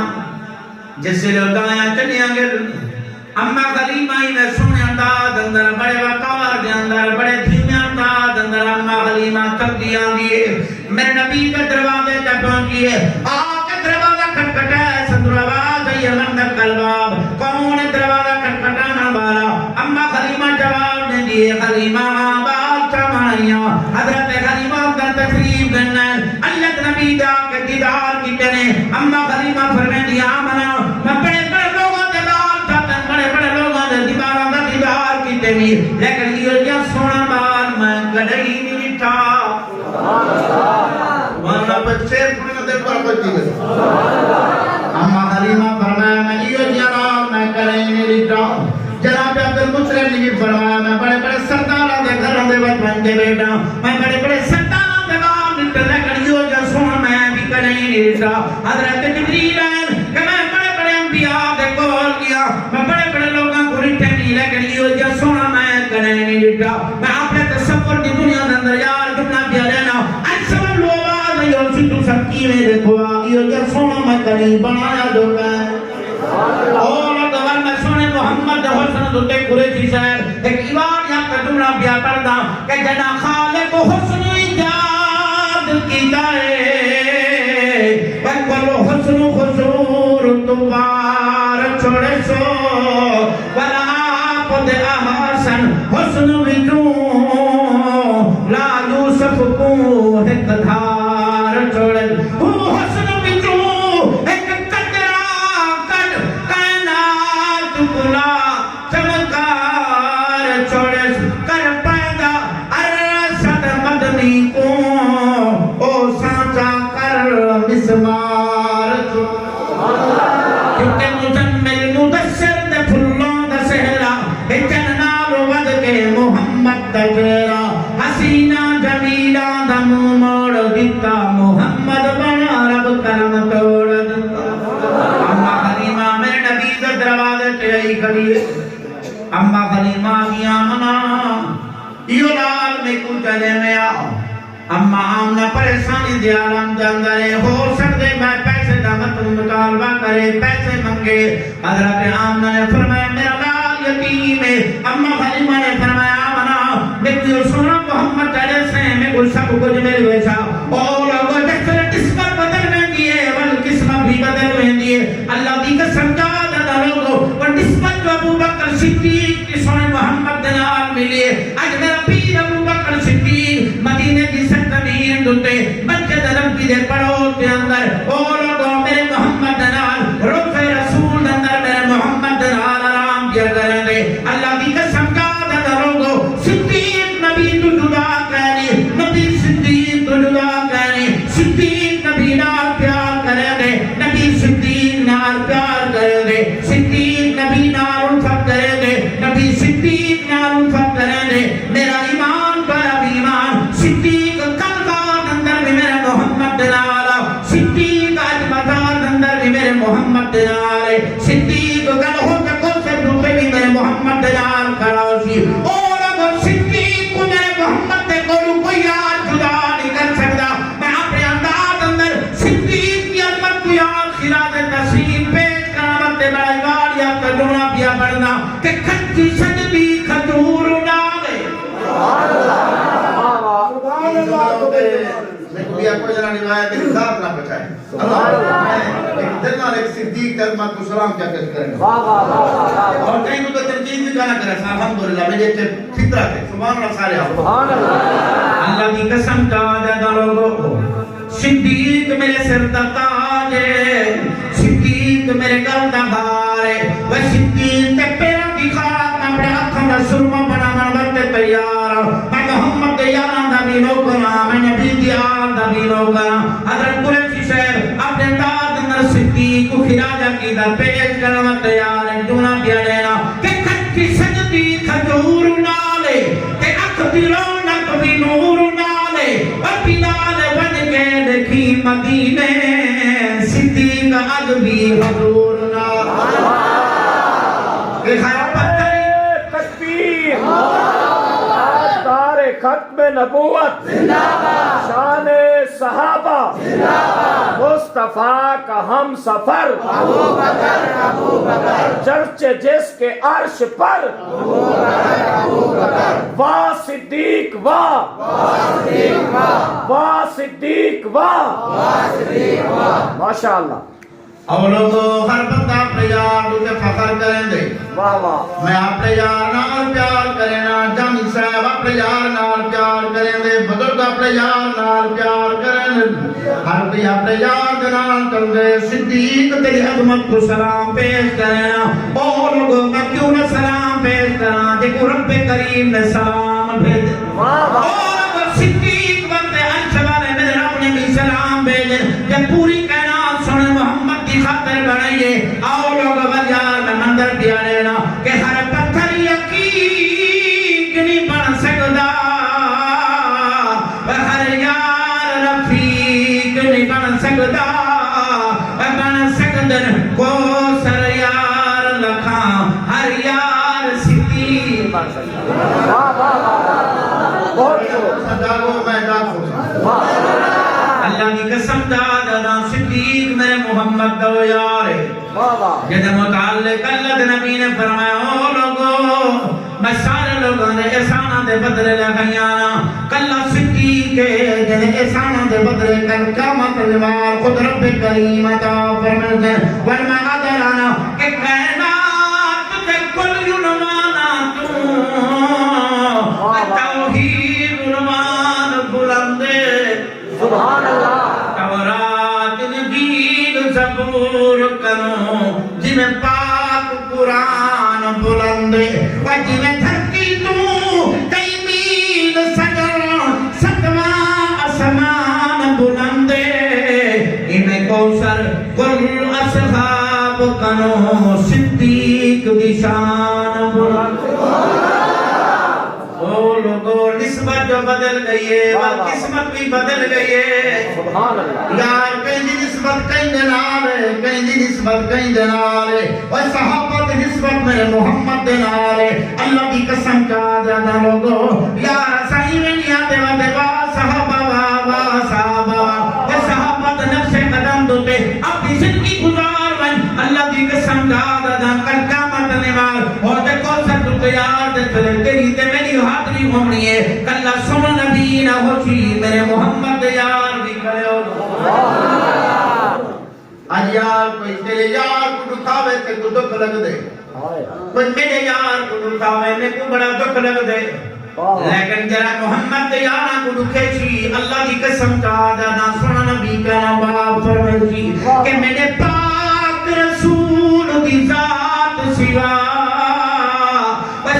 جس سے لوٹایا چنیاں گر اما غلیمہ ہی میں سنے انداز اندر بڑے وقار دے اندر بڑے دھیمے انداز اندر اما غلیمہ تک دیاں دیئے میرے نبی کا دروازے تک پہنچیے آکے دروازہ کھٹکھٹا ہے صدر آواز ہے مندک الباب کون دروازہ کھٹکھٹانا والا اما غلیمہ جواب نے دیئے غلیمہ آباد چمانیاں حضرت غلیمہ کا تشریف کرنا اللہ نبی دا کے دیدار کی کنے اما غلیمہ فرمے دیا آمنا میں بڑے بڑے لوگوں دیدار چاہتا بڑے بڑے لوگوں دیدار دا دیدار کی تیمی لیکن یہ جا سونا بار میں گڑھئی نہیں تھا ورنہ بچے پڑھنے پر بچی گئے اما غلیمہ فرمایا میں یہ جا میں گڑھئی نہیں تھا جناب عبد المسلم نے فرمایا میں بڑے بڑے سرداروں دے گھروں دے بچپن کے بیٹا میں بڑے بڑے سرداروں دے باپ نکلے کڑیوں جو سن میں بھی کریں نہیں رہا حضرت جبریل آئے کہ میں بڑے بڑے انبیاء دے کول کیا میں بڑے بڑے لوگوں کو رٹھے نہیں لیکن یہ جو سن میں کریں نہیں رہا میں اپنے تصور کی دنیا کے اندر یار جملہ دیا لینا آج سب لوگ آج یہ سی تو سب کی میں دیکھو یہ جو سن میں کریں بنایا جو میں اور دوار میں سنے محمد حسن دوتے قریشی صاحب ایک ایوان یا جملہ بیا پردہ کہ جنا خالق حسن ایجاد کی دائے وکل حسن خسور تبار چھوڑے سو ولا آپ دے احسن حسن وجو لا یوسف کو ایک دھار چھوڑے حسن وجو ایک قطرہ کڑ کائنات کلا چمکار چھوڑے کر پیدا ارسد مدنی کو او سانچا کر مسمار کیونکہ مجمل مدسر دے پھلوں دا سہرا جنال ود کے محمد دا چہرہ حسینہ جمیلہ دا منہ موڑ دیتا محمد بنا رب کرم توڑ دیتا اما حلیمہ میرے نبی دا دروازے چہی کریے اما حلیمہ کیا منا یہ لال میں کو چلے میں آؤ اما آمنا پریشانی دے عالم جاندرے ہو سکتے میں پیسے دا مطالبہ کرے پیسے منگے حضرت آمنا نے فرمایا میرا لال یتیم ہے اما حلیمہ نے فرمایا آمنا میں کو سنا محمد چلے سے میں کو سب کچھ میرے ویسا اور لوگوں جیسے قسمت بدل میں دیئے والقسمت بھی بدل میں دیئے اللہ دی قسم جا دا لوگوں اور نسبت جو ابو بکر صدیق کی سنے محمد دنال ملیے آج میرا پیر ابو بکر صدیق مدینے کی سرزمین دوتے مسجد نبوی دے پڑھو کے اندر او لوگوں میرے محمد دنال روز رسول اندر میرے محمد دنال آرام کیا کرے کرنی نبی صدیق تو جدا کرنی صدیق نبی نال پیار کریں گے نبی صدیق نال پیار کریں گے صدیق نبی نال الفت کریں گے نبی صدیق نال الفت کریں گے میرا ایمان پر اب ایمان صدیق کلکار اندر بھی میرے محمد دلالا صدیق آج بازار اندر بھی میرے محمد دلالے صدیق گل ہو تکو سے روپے بھی میرے محمد دلال کراؤسی اور اگر صدیق کو میرے محمد دے کولو کوئی آج جدا نہیں کر سکتا میں اپنے انداز اندر صدیق کی عظمت کو یاد خراج تسلیم پیش کرامت دے بڑائی گاڑیا کجونا پیا بڑھنا کہ کھنچی سجدی کھجور اڑا گئے میں کو بھی آپ کو جنا روایت ایک ذات نہ بچائے ایک دل نال ایک صدیق کلمہ کو سلام کیا کچھ کریں اور کہیں کو تو ترجیح بھی کہنا کرے الحمدللہ میں یہ فطرت ہے سبحان اللہ سارے آپ اللہ کی قسم کا دادا لوگوں صدیق میرے سر دا تاج ہے صدیق میرے گل دا بار ہے وہ صدیق تے پیروں کی خاک میں اپنے آنکھوں دا سرما بنا من وقت تیار میں محمد دے یاراں دا بھی نوکراں میں نبی دی آل دا بھی نوکراں حضرت قریشی صاحب اپنے تاج اندر صدیق کو خراجہ کی دا پیش کرنا تیار ہے دونا پیا لینا کہ کھٹی سجدی کھجور نالے کہ اکھ دی رونق بھی نور نالے اور بلال بن کے دیکھی مدینے صدیق اج بھی حضور نالے کہ خیر پتھری تکبیر تار ختم نبوت شان صحابہ مصطفیٰ کا ہم سفر چرچ جس کے عرش پر واہ صدیق واہ واہ صدیق واہ ماشاءاللہ اور لوگوں ہر بندہ اپنے یار دوتے فخر کریں دے واہ واہ میں اپنے یار نال پیار کرنا جامی صاحب اپنے یار نال پیار کریں دے بزرگ اپنے یار نال پیار کریں دے ہر بھی اپنے یار نال کر دے صدیق تیری عظمت کو سلام پیش کرنا اور لوگوں میں کیوں نہ سلام پیش کرنا دیکھو رب کریم نے سلام بھیج اور اگر صدیق بندے عرش والے میرے رب نے بھی سلام بھیجے جب پوری کائنات سنے محمد کی خاطر بنائیے آؤ لوگ بازار میں مندر دیا لینا کہ ہر پتھر یقین نہیں بن سکتا ہر یار رفیق نہیں بن سکتا بن سکتا کو سر یار لکھاں ہر یار صدیق بن سکتا بہت جاگو میں جاگو اللہ کی قسم دادا صدیق میرے محمد دو یار جدہ متعلق اللہ نبی نے فرمایا او لوگوں میں سارے لوگوں نے احسانہ دے بدلے لگائیانا کلہ صدیق جدہ احسانہ دے بدلے کر قیامت الوار خود رب کریم عطا فرمائے ورمہ عدلانا کہ کائنات تے کل عنوانا تو توحید عنوان بلندے سبحان اللہ تورات انجیل زبور کنو جن پاک قرآن بلندے و جن دھرتی تو کئی میل سجر ستواں آسمان بلندے ان کوثر کل اصحاب کنو صدیق دی شان بلندے لوگوں نسبت جو بدل گئی ہے قسمت بھی بدل گئی ہے سبحان اللہ یار کہیں دی نسبت کہیں دنال ہے کہیں دی نسبت کہیں دنال ہے اور صحابہ دی نسبت میرے محمد دنال ہے اللہ کی قسم کا دادا لوگوں یار صحیح میں نہیں آتے وادے با صحابہ صحابہ اور صحابہ دی نفس قدم دوتے اپنی زندگی گزار بن اللہ کی قسم کا دادا کل قیامت نمال اور دیکھو سب تو یار دے تیری تے میری حاضری ہومنی ہے کلہ سن نبی نہ ہوشی میرے محمد یار بھی کرے ہو آج یار کوئی تیرے یار کو دکھاوے تے کو دکھ لگ دے کوئی میرے یار کو دکھاوے میں کو بڑا دکھ لگ دے لیکن جرا محمد یار کو دکھے چھی اللہ کی قسم کا دادا سن نبی کا باپ فرمائے چھی کہ میرے پاک رسول دی ذات سوا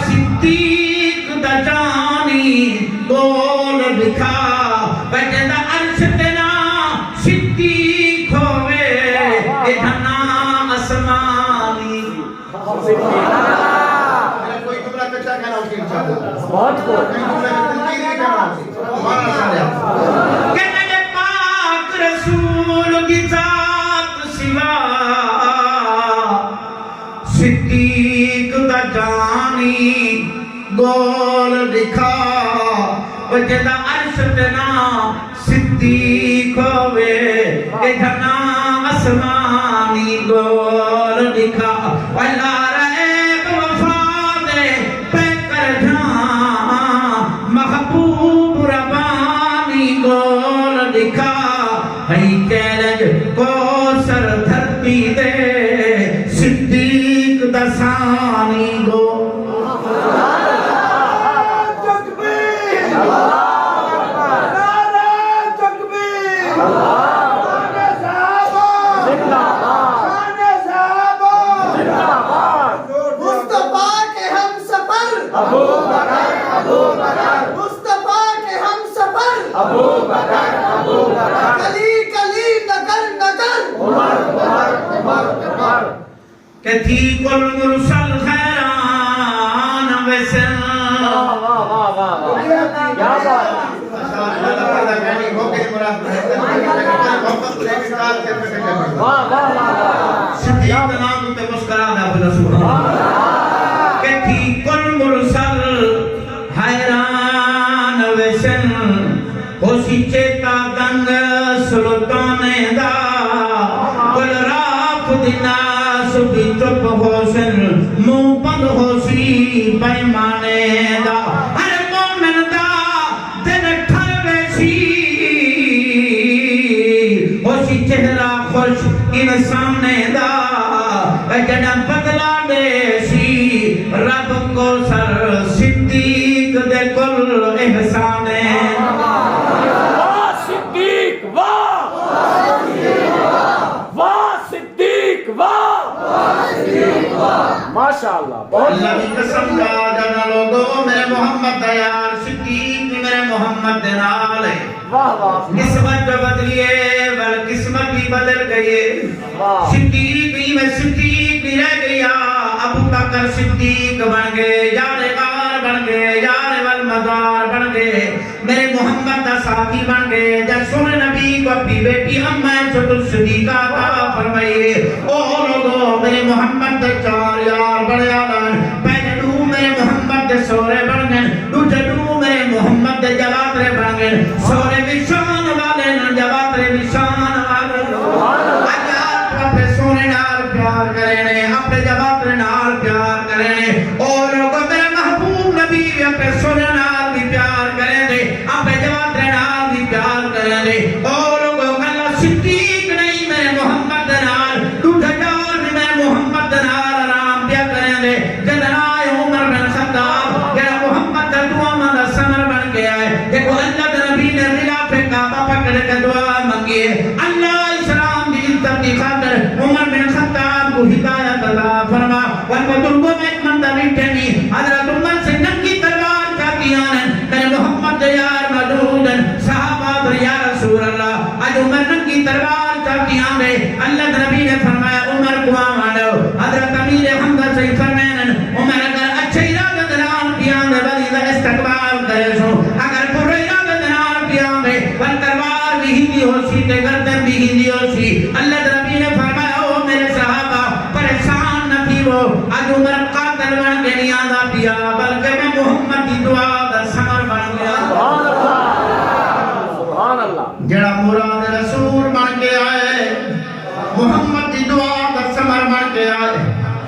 صدیق دا جانی بول دکھا بجدا عرش تینا صدیق ہوئے ادھنا اسمانی میرا کوئی جملہ کچا کہنا ہوگی انشاءاللہ بہت کو ہمارا سالہ کہ میرے پاک رسول کی ذات سوا صدیق دا جانی گول دکھا وجدہ عرش تنا صدیق ہوئے ادھنا اسمانی گول دکھا وَلَا رَيْبَ وَفَادِ پہ کر جھان محبوب ربانی گول دکھا ہی کیلج کو سر دھرتی دے صدیق دسانی گو مصطفیٰ کے ہم سفر مصطفیٰ کے ہم سفر کلی کلی نگر نگر کہ تھی کل مرسل خیران ویسن صدیق نام تے مسکرا دا بلا سبحان کہ تھی کل مرسل حیران ویسن خوشی چیتا دنگ سلطانے دا کل راک دینا سبھی چپ ہوسن منہ بند ہوسی بیمانے دا ہر مومن دا دل ٹھر ویسی ہوسی چہرہ خوش انسانے دا جڑا بدلا دے سی رب کو سر صدیق دے کل احسانے واہ صدیق واہ واہ صدیق واہ ماشاءاللہ بہت اللہ کی قسم کا جانا لوگوں میرے محمد دیار صدیق میرے محمد دنال ہے واہ واہ قسمت جو بدلیے بل قسمت بھی بدل گئے صدیق ہی میں صدیق بھی رہ گیا ابو بکر صدیق بن گئے یار غار بن گئے یار والمزار بن گئے میرے محمد دا ساتھی بن گئے جب سونے نبی کو اپنی بیٹی امّہ چھوٹو صدیقہ عطا فرمائیے او لوگوں میرے محمد دے چار یار بڑے آلان پہلے دو میرے محمد دے سورے بن گئے دوجہ دو میرے محمد دے جواترے بن گئے سورے بشان والے جواترے بشان والے اگر اپنے سونے نال پیار کرنے اپنے جواترے نال پیار کرنے اور لوگوں میرے محبوب نبی بھی اپنے سونے نال بھی پیار کرنے اپنے جواترے نال بھی پیار کرنے اور لوگوں اللہ صدیق نہیں میرے محمد نال دوجہ جار بھی میرے محمد نال آرام پیا کرنے جنائے عمر بن خطاب میرا محمد دعا مانا سمر بن گیا ہے دیکھو اللہ نبی نے غلاف کعبہ پکڑ کے دعا مانگی ہے اللہ اسلام دی عزت کی خاطر عمر بن خطاب کو ہدایت عطا فرما ورنہ ترکوں میں ایک منظر اٹھنی حضرت عمر سے ننگی تلوار چاہتی آنے میرے محمد یار موجود صحابہ یا رسول اللہ آج عمر ننگی تلوار چاہتی آنے اللہ نبی نے فرمایا عمر کو آمانو حضرت امیر حمدہ سے فرمائن عمر اگر اچھے ارادہ دلان پیانے ولی دا استقبال کرے سو اگر برے ارادہ دلان پیانے ول تلوار بھی ہندی ہو سی تے گردن بھی ہندی ہو سی اللہ نبی نے فرمایا او میرے صحابہ پریشان نہ تھی وہ آج عمر قاتل بن کے نہیں آدھا پیا بلکہ میں محمد کی دعا دا سمر بن گیا سبحان اللہ جڑا مراد رسول بن کے آئے محمد کی دعا دا سمر بن کے آئے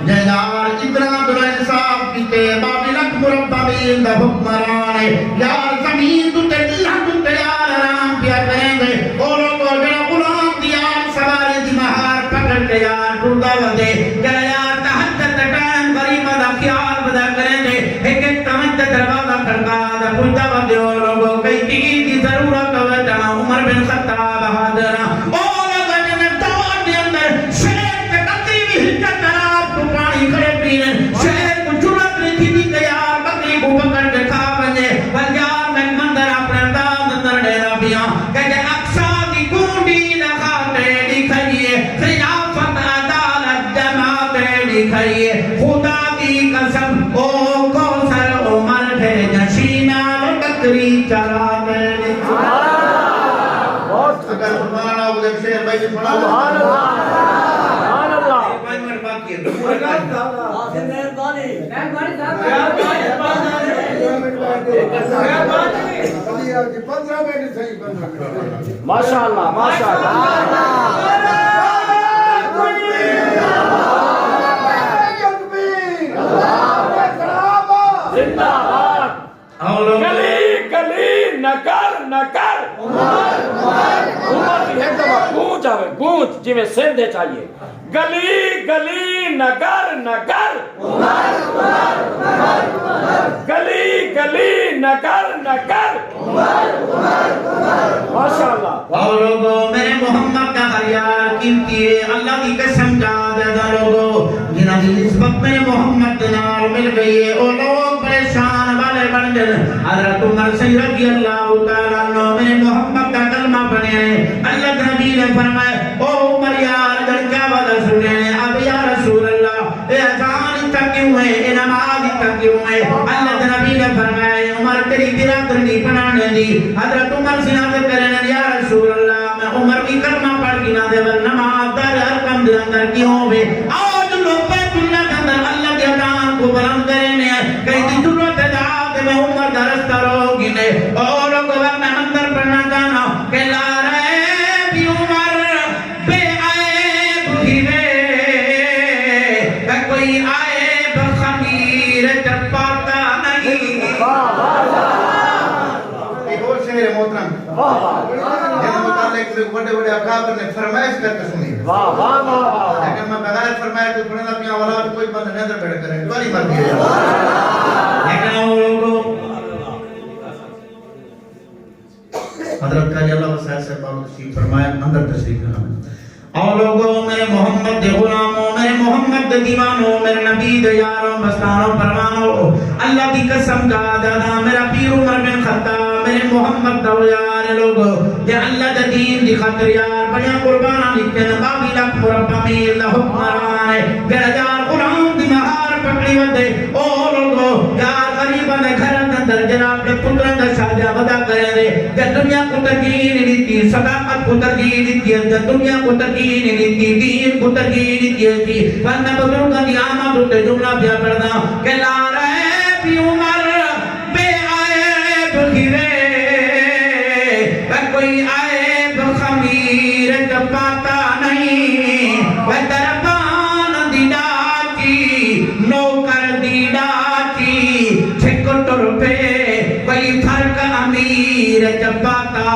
جیار اتنا دل انصاف کیتے بابلک مرببین دا حکمران یار زمین تو تے اللہ تو تے یار آرام پیا کریں گے اور لوگوں جڑا غلام دی یار سواری دی مہار پکڑ کے یار ٹوٹا ودے جڑا یار تحجد ٹائم غریبہ دا خیال بدا کریں گے ایک ایک تمت دروازہ کھڑکا دا ٹوٹا ودے اور لوگوں کئی چیز کی ضرورت ہوتا عمر بن خطاب حاضر اور لوگوں نے دور دے اندر شہر کے قطری بھی حجت کراب کو پانی کھڑے پینے شہر کو جرت نہیں تھی کہ یار بکری کو پکڑ کے کھا بنے بل یار میں مندر اپنے جی بڑا سبحان اللہ سبحان اللہ 5 منٹ باقی ہے پورے ماشاء اللہ ماشاء اللہ زندہ باد گلی گلی نگر نگر عمر کی ایک دفعہ گونج آوے گونج جی میں سندے چاہیے گلی گلی نگر نگر گلی گلی نگر نگر ماشاء اللہ اور لوگوں میرے محمد کا ہر یار قیمتی ہے اللہ کی قسم جاد ہے لوگوں جنہاں کی نسبت میرے محمد نال مل گئی ہے وہ لوگ پریشان والے بن گئے حضرت عمر سے رضی اللہ تعالیٰ عنہ میرے محمد کا کلمہ پڑھے ہیں اللہ کے نبی نے فرمایا او عمر یار جڑ کیا وعدہ سنے اب یا رسول اللہ اے اذان اتھا کیوں ہے اے نماز اتھا کیوں ہے اللہ کے نبی نے فرمایا عمر تیری برادری بنانے دی حضرت عمر سے عرض کرنے یا رسول اللہ میں عمر کی کلمہ پڑھ کے نہ دے بل نماز در حکم دے اندر کیوں ہوئے آج لوگ بیت اللہ کے اندر اللہ کے اذان کو بلند کرنے کہیں دی ضرورت ہے کہ میں عمر درستہ روگی نے اور لوگ میں اندر پڑھنا جانا کہ لا رہے بھی عمر بے عیب ہی کہ کوئی عیب خمیر جب پاتا نہیں ایک اور شہر محترم جنہوں متعلق سے بڑے بڑے اکابر نے فرمائش کر کے سنی لیکن میں بغیر فرمائش تو پڑھنا اپنی اولاد کوئی بند نظر بیٹھ کریں دواری مرضی ہے لیکن وہ لوگوں حضرت قاضی اللہ وسائل سے بابا تشریف فرمائے اندر تشریف کرنا اور لوگوں میرے محمد دے غلاموں میرے محمد دے دیوانوں میرے نبی دے یاروں مستانوں پروانوں اللہ کی قسم کا دادا میرا پیر عمر بن خطاب میرے محمد دو یار لوگوں کہ اللہ دے دین دی خاطر یار بڑیا قربانہ لکھتے ہیں بابی لکھ مربع میر لحب مرانے گھر جار قرآن دی مہار پکڑی ودے او لوگوں یار غریبہ دے گھر اندر جناب کے پتران دا شاہدہ ودا کرے دے کہ دنیا کو ترجیح نہیں دیتی صداقت کو ترجیح دیتی ہے دنیا کو ترجیح نہیں دیتی دین کو ترجیح دیتی ہے ورنہ بزرگاں دی آمد ہوتے جملہ پیا پڑھنا کہ لا رہے بھی عمر بے عیب ہیرے کوئی عیب خمیر جب پاتا نہیں دربان دی ڈاچی نوکر دی ڈاچی چھکٹر پہ کوئی فرق امیر جب پاتا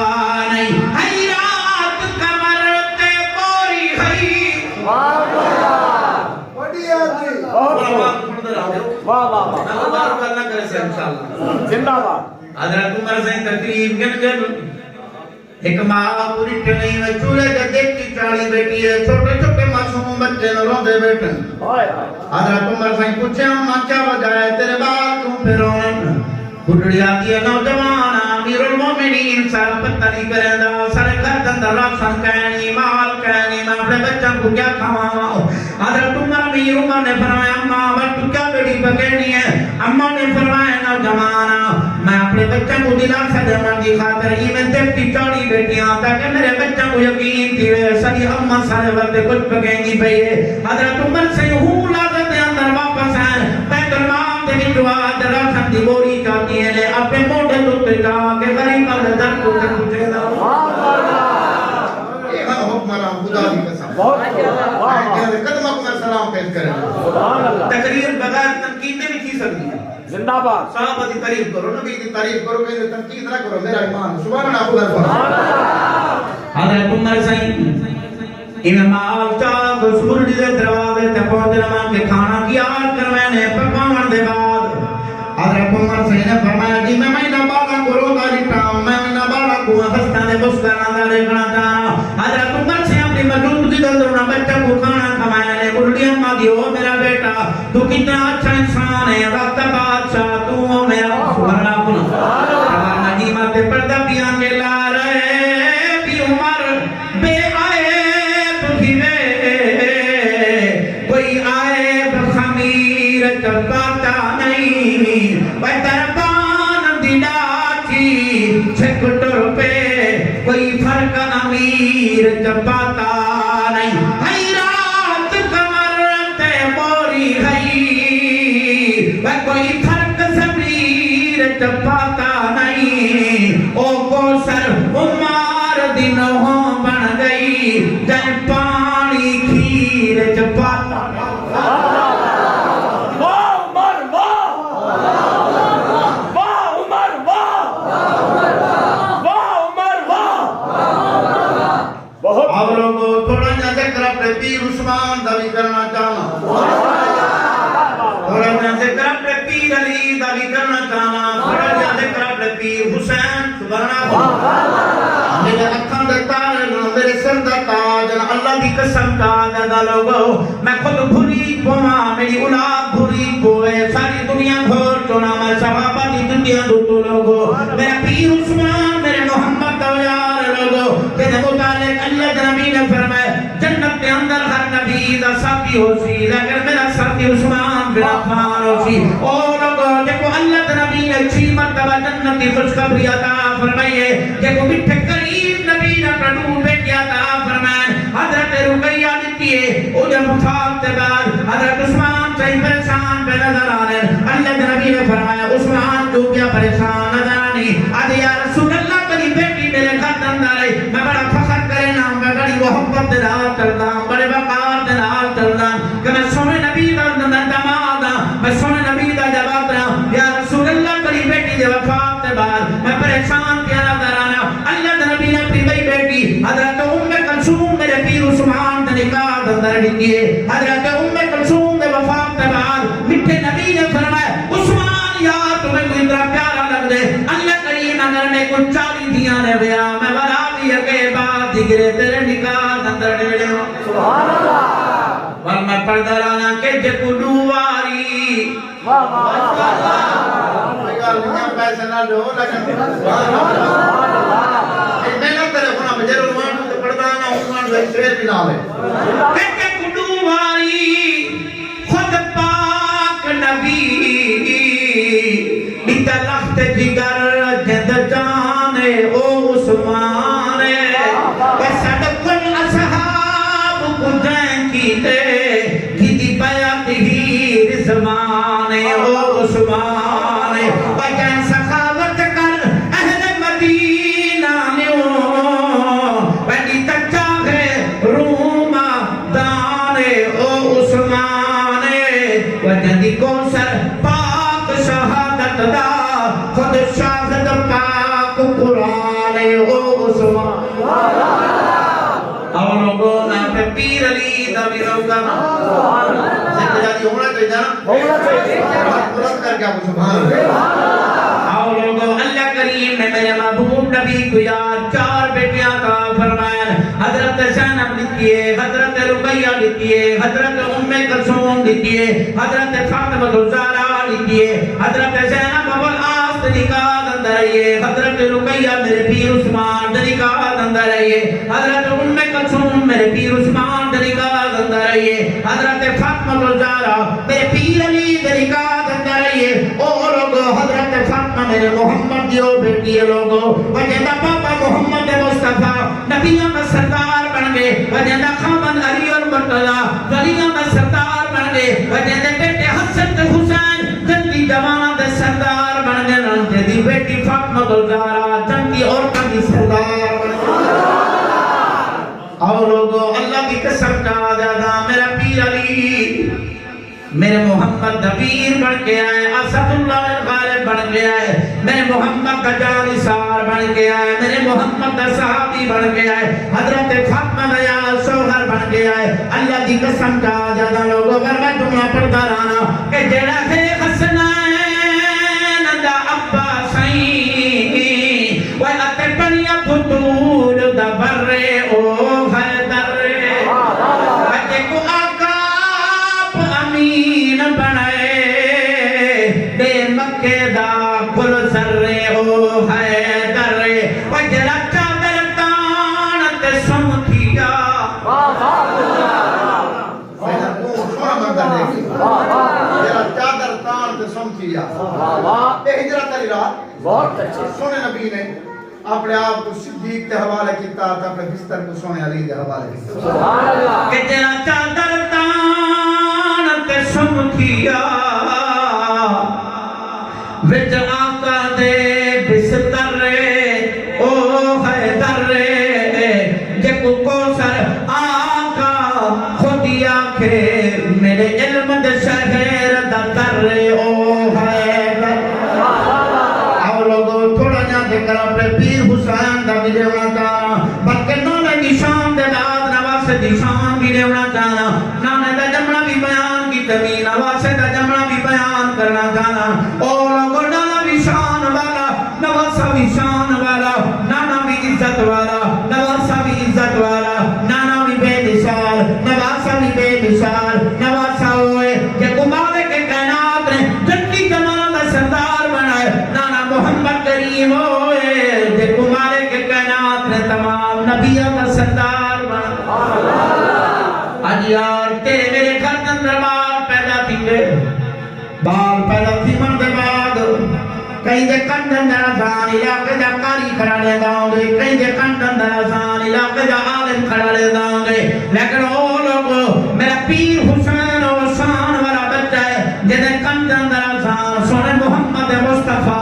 نہیں حیرات کمر تے بوری ہئی واہ واہ زندہ باد حضرت عمر سے تقریب گن گن ایک ماں پوری ٹھنی میں چولے کے دیکھ کی چاڑی بیٹی ہے چھوٹے چھوٹے معصوم بچے نہ روندے بیٹھن حضرت عمر سے پوچھے اماں کیا وجہ ہے تیرے بال کیوں پہ رون بڑھڑی آتی ہے نوجوان امیر المومنین سر پتہ نہیں کریں دا سر گھر اندر راسن کہنی مال کہنی میں اپنے بچوں کو کیا کھواؤں حضرت عمر امیر عمر نے فرمایا اماں وقت کیا بیٹی پکڑنی ہے اماں نے فرمایا نوجوان میں اپنے بچوں کو دلاسا دینے کی خاطر ہی میں دیکھتی چاڑی بیٹیاں تاکہ میرے بچوں کو یقین تھی وہ ساری اماں سارے وقت کچھ پکڑنی پئی ہے حضرت عمر سے ہوں لازت دے اندر واپس آئے بیت المال دے وچ دراسن دی بوری جاتی ہے اپنے موٹے تو جا کے غریب کا در کو پوچھے دا یہ حکمران خدا کی قسم بہت قدمہ کو میں سلام پیش کریں سبحان اللہ تقریر بغیر تنقید میں بھی کی سکتی ہے زندہ باد صحابہ دی تعریف کرو نبی دی تعریف کرو کہ تنقید نہ کرو میرا ایمان سبحان اللہ خدا حضرت عمر سائیں امام چاہ گسور دی دروازے تے پہنچ رمان کے کھانا کی آر کروانے پکوان دے بعد حضرت عمر سائیں نے فرمایا جی میں مہینہ بالا کو روزہ لٹا میں مہینہ بالا کو ہستا نے مسکرانا دا دیکھنا چاہنا حضرت عمر سے اپنی موجودگی دے اندر بچہ کو کھانا کھوانے بڑھڑی اماں دی او میرا بیٹا تو کتنا اچھا انسان ہے وقت بادشاہ تو میرا سبحان اللہ نجیمہ تے پردہ پیاں کے لا رہے بھی عمر بے عیب ہیرے کوئی عیب خمیر جب پاتا نہیں دربان دی ڈاچی چھکٹر پہ کوئی فرق امیر جب پاتا کوئی فرق زمیر چپاتا نہیں او کوثر عمر دنوں بن گئی جن پانی کھیر چپاتا نہیں واہ عمر واہ واہ عمر واہ واہ عمر واہ بہت آپ لوگوں تھوڑا جا ذکر اپنے پیر عثمان دا بھی کرنا چاہنا تھوڑا جا ذکر اپنے پیر علی دا بھی کرنا چاہنا تھوڑا جا ذکر اپنے پیر حسین سبحان اللہ میرے اکھاں دے تارے نہ میرے سر دا تاج نہ اللہ دی قسم کا دا لوگو میں خود بھری پواں میری اولاد بھری پوے ساری دنیا گھور چونا میں صحابہ دی دنیا دو لوگو میرا پیر عثمان میرے محمد دا یار لوگو کہ متعلق اللہ نبی نے فرمایا جنت کے اندر ہر نبی دا ساتھی ہوسی لیکن میرا ساتھی عثمان بن عفان ہوسی اور لوگوں دیکھو اللہ نبی نے 6 مرتبہ جنت کی خوشخبری عطا فرمائی ہے دیکھو میٹھے قریب نبی نے پڑھو بیٹی عطا فرمائے حضرت رقیہ دیتی ہے او جب وفات کے بعد حضرت عثمان صحیح پریشان پہ نظر آنے اللہ نبی نے فرمایا عثمان تو کیا پریشان نظر آنی آدھے یا رسول اللہ تری بیٹی میرے گھر اندر ہے میں بڑا فخر کرے نا میں بڑی محبت دے نال چلدا بڑے وقار دے نال چلدا کہ میں سونے نبی دا دماد میں سونے نبی دا جواب دیا یا رسول اللہ تری بیٹی دے وفات کے بعد میں پریشان کیا نظر آنا اللہ نبی نے اپنی بڑی بیٹی حضرت کلثوم میرے پیر عثمان دے نکاح اندر ڈٹی ہے حضرت کلثوم دے وفات کے بعد میٹھے نبی نے فرمایا عثمان یار تمہیں کوئی اتنا پیارا لگ دے اللہ کریم اگر میں کوئی 40 دیاں نے بیا میں بنا دیا کے بعد دیگرے تیرے نکاح اندر ڈڑے ہوں سبحان اللہ ورنہ پردہ لانا کہ جکو دواری واہ واہ پیسے نہ لو لیکن میں نہ تیرے ہونا بجے رومان تو پڑھتا نا عثمان بھائی شیر بھی نہ ہوئے کہ کڈواری خود پاک نبی بیتا لخت جگر جد جانے او عثمان کہ صدقن اصحاب کو جائیں کیتے کیتی بیعت ہی رزمان او عثمان وجہ سخاوت کر اہل مدینہ بڑی تچا ہے روما دانے او عثمان وجہ دی کوثر پاک شہادت دا خود شاہد پاک قرآن او عثمان اور لوگوں نے پہ پیر علی دا بھی روگا زندہ جاتی ہونا چاہیے نا بلند کر کے آپ سبحان اللہ اور لوگوں اللہ کریم نے میرے محبوب نبی کو یار 4 بیٹیاں کا فرمایا حضرت زینب لکھیے حضرت رقیہ لکھیے حضرت کلثوم لکھیے حضرت فاطمہ الزہرا لکھیے حضرت زینب والعاص نکاح اندر آئیے حضرت رقیہ میرے پیر عثمان نکاح اندر آئیے حضرت کلثوم میرے پیر عثمان نکاح اندر آئیے حضرت فاطمہ الزہرا میرے پیر علی نکاح اندر آئیے اور لوگوں حضرت فاطمہ میرے محمد دیو بیٹی لوگوں وجہ پاپا محمد مصطفیٰ نبیوں کا سردار بن گئے وجہ خامن علی اور مرتضی ولیوں کا سردار بن گئے وجہ بیٹے حسن حسین جنتی جوان دے سردار بن گئے جدی بیٹی فاطمہ الزہرا جنتی عورتوں کی سردار بن گئے اور لوگوں اللہ کی قسم کا دادا میرا پیر علی میرے محمد دبیر بن کے آئے اسد اللہ غالب بن کے آئے میرے محمد کا جانثار بن کے آئے میرے محمد کا صحابی بن کے آئے حضرت فاطمہ یا شوہر بن کے آئے اللہ کی قسم کا زیادہ لوگوں پر میں جملہ پڑھتا رہنا کہ جڑا ہے حسنین دا ابا سائیں وہ اتے پڑیا پتول دا برے او حیدر بچے کو بنائے دے مکے دا کل سرے او حیدر وجرا چادر تان تے سمکھیا سونا مندر دیکھی میرا چادر تان تے سمکھیا اے ہجرت علی رات بہت اچھے سونے نبی نے اپنے آپ کو صدیق کے حوالے کیتا تھا اپنے بستر کو سونے علی کے حوالے کیتا سبحان اللہ کہ جرا چادر تان تے سمکھیا وچ آقا دے بستر او حیدر جکو کوثر آقا خودی آکھے میرے علم دے شہر دا تر او حیدر اب لوگو تھوڑا جا ذکر اپنے پیر حسین دا بھی دیونا چاہنا بلکہ نانے کی شان دے داد نواسے دی شان بھی دیونا چاہنا نانے دا جملہ بھی بیان کی تمی نواسے دا جملہ بھی بیان کرنا چاہنا او لوگو نانا بھی شان والا نواسا بھی شان والا نانا بھی عزت والا نواسا بھی عزت والا نانا بھی بے مثال نواسا بھی بے مثال نواسا ہوئے کہ کمالے کے کائنات نے جنگی جمال دا سردار بنائے نانا محمد کریم ہوئے کہ کمالے کے کائنات نے تمام نبیوں دا سردار بنائے آج یار تیرے میرے گھر کے اندر بال پیدا تھی بال پیدا تھی من دے بعد کہیں دے کندن در آسان علاقے جا کاری کھڑا لے داؤں گے کہیں دے کندن در آسان علاقے جا عالم کھڑا لے داؤں گے لیکن او لوگو میرا پیر حسین و شان والا بچہ ہے جنہیں کندن در آسان سونے محمد مصطفیٰ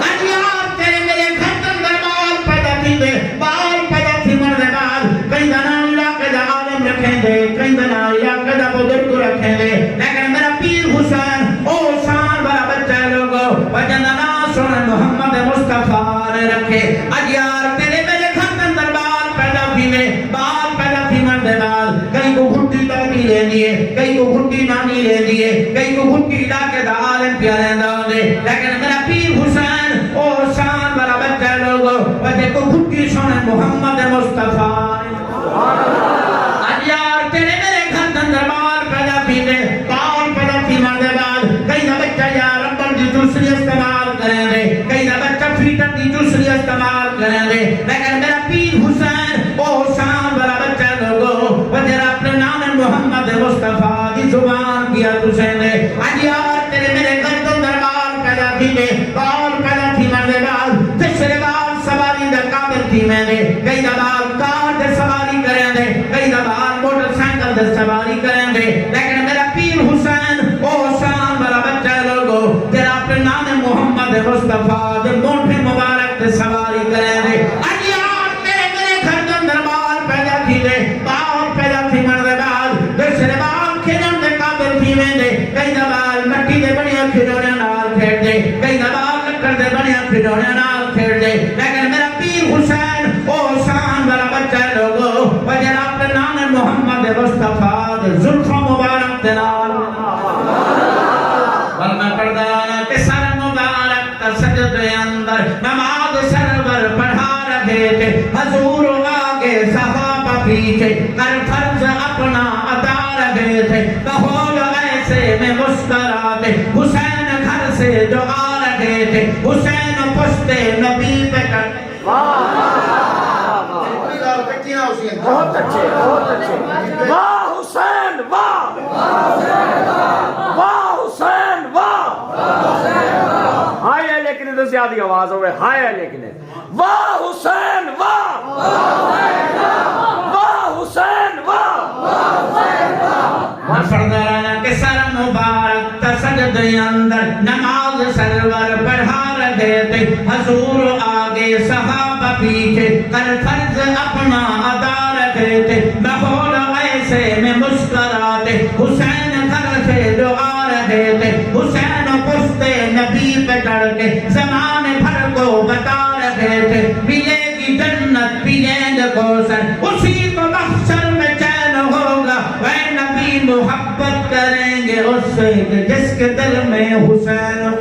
آج یار تیرے میرے گھر کے اندر بال پیدا تھی دے بال پیدا تھی من دے بعد کہیں دنا علاقے جا عالم رکھیں دے کہیں دنا علاقے جا بزرگ رکھیں دے لیکن میرا پیر حسین او شان والا بچہ ہے لوگو وجندنا سن محمد مصطفیٰ نے رکھے اجیار تیرے میرے گھر کے اندر بال پیدا تھی میں بال پیدا تھی مرد بال کئی کو گھٹی تاکی لے دیئے کئی کو گھٹی نانی لے دیئے کئی کو گھٹی لاکے دا عالم پیارے داؤں دے لیکن میرا پیر حسین او شان والا بچہ لوگو وجہ کو گھٹی سن محمد مصطفیٰ اجیار تیرے میرے گھر کے اندر بال پیدا تھی میں بال پیدا تھی مرد بال کئی دا بچہ یار دوسری استعمال کریں دے کئی دا بچہ فیٹر دی دوسری استعمال کریں دے لیکن میرا پیر حسین او شان والا بچہ لوگو وجہ اپنے نام محمد مصطفیٰ دی زبان کیا تسیں دے آج یار تیرے میرے گھر کے اندر بال پیدا تھی دے بال پیدا تھی مرد بال تشرے بال سواری دا قابل تھی میں دے کئی دا بال کار دے سواری کریں دے کئی دا بال موٹر سائیکل دے سواری کریں دے لیکن میرا پیر حسین او شان والا بچہ لوگو نام محمد مصطفیٰ دے مونٹے مبارک دے سواری کریں دے اجیار تیرے میرے گھر کے اندر بال پیدا تھی دے بال پیدا تھی مرد بال دوسرے بال کھیلن دے قابل تھی میں دے کئی دا بال مٹی دے بڑیا کھلونے نال کھیڑ دے کئی دا بال لکڑ دے بڑیا کھلونے نال کھیڑ دے لیکن میرا پیر حسین او شان والا بچہ لوگو وجہ اپنے نام محمد مصطفیٰ دے زلفہ مبارک دے نال ورنہ پردانا کے سر مبارک کا سجد اندر نماز سرور پڑھا رہے تھے حضور آگے صحابہ پیچھے کر فرض اپنا ادا رہے تھے کہول ایسے میں مسکراتے حسین گھر سے جو آ رہے تھے حسین پشتے نبی پہ کر بہت اچھے بہت اچھے واہ حسین واہ واہ حسین واہ ہائے ہے لیکن ادھر زیادہ آواز ہوئے ہائے ہے لیکن واہ حسین واہ واہ حسین واہ فردانا کے سر مبارک تا سجد اندر نماز سرور پڑھا رہے تھے حضور آگے صحابہ پیچھے کر فرض اپنا ادا رہے تھے ماحول ایسے میں مسکراتے حسین گھر سے جو آ رہے تھے حسین پشتے نبی پہ چڑھ کے زمانے بھر کو بتا رہے تھے ملے گی جنت پیئیں گے کوثر اسی کو محشر میں چین ہوگا اے نبی محبت کریں گے اس سے جس کے دل میں حسین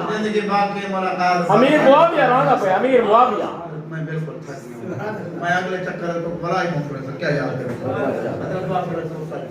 زندگی باقی ملاقات امیر معاویہ رہنا پہ امیر معاویہ میں بالکل تھک گیا میں اگلے چکر تو بڑا ہی مفرد کیا یاد کریں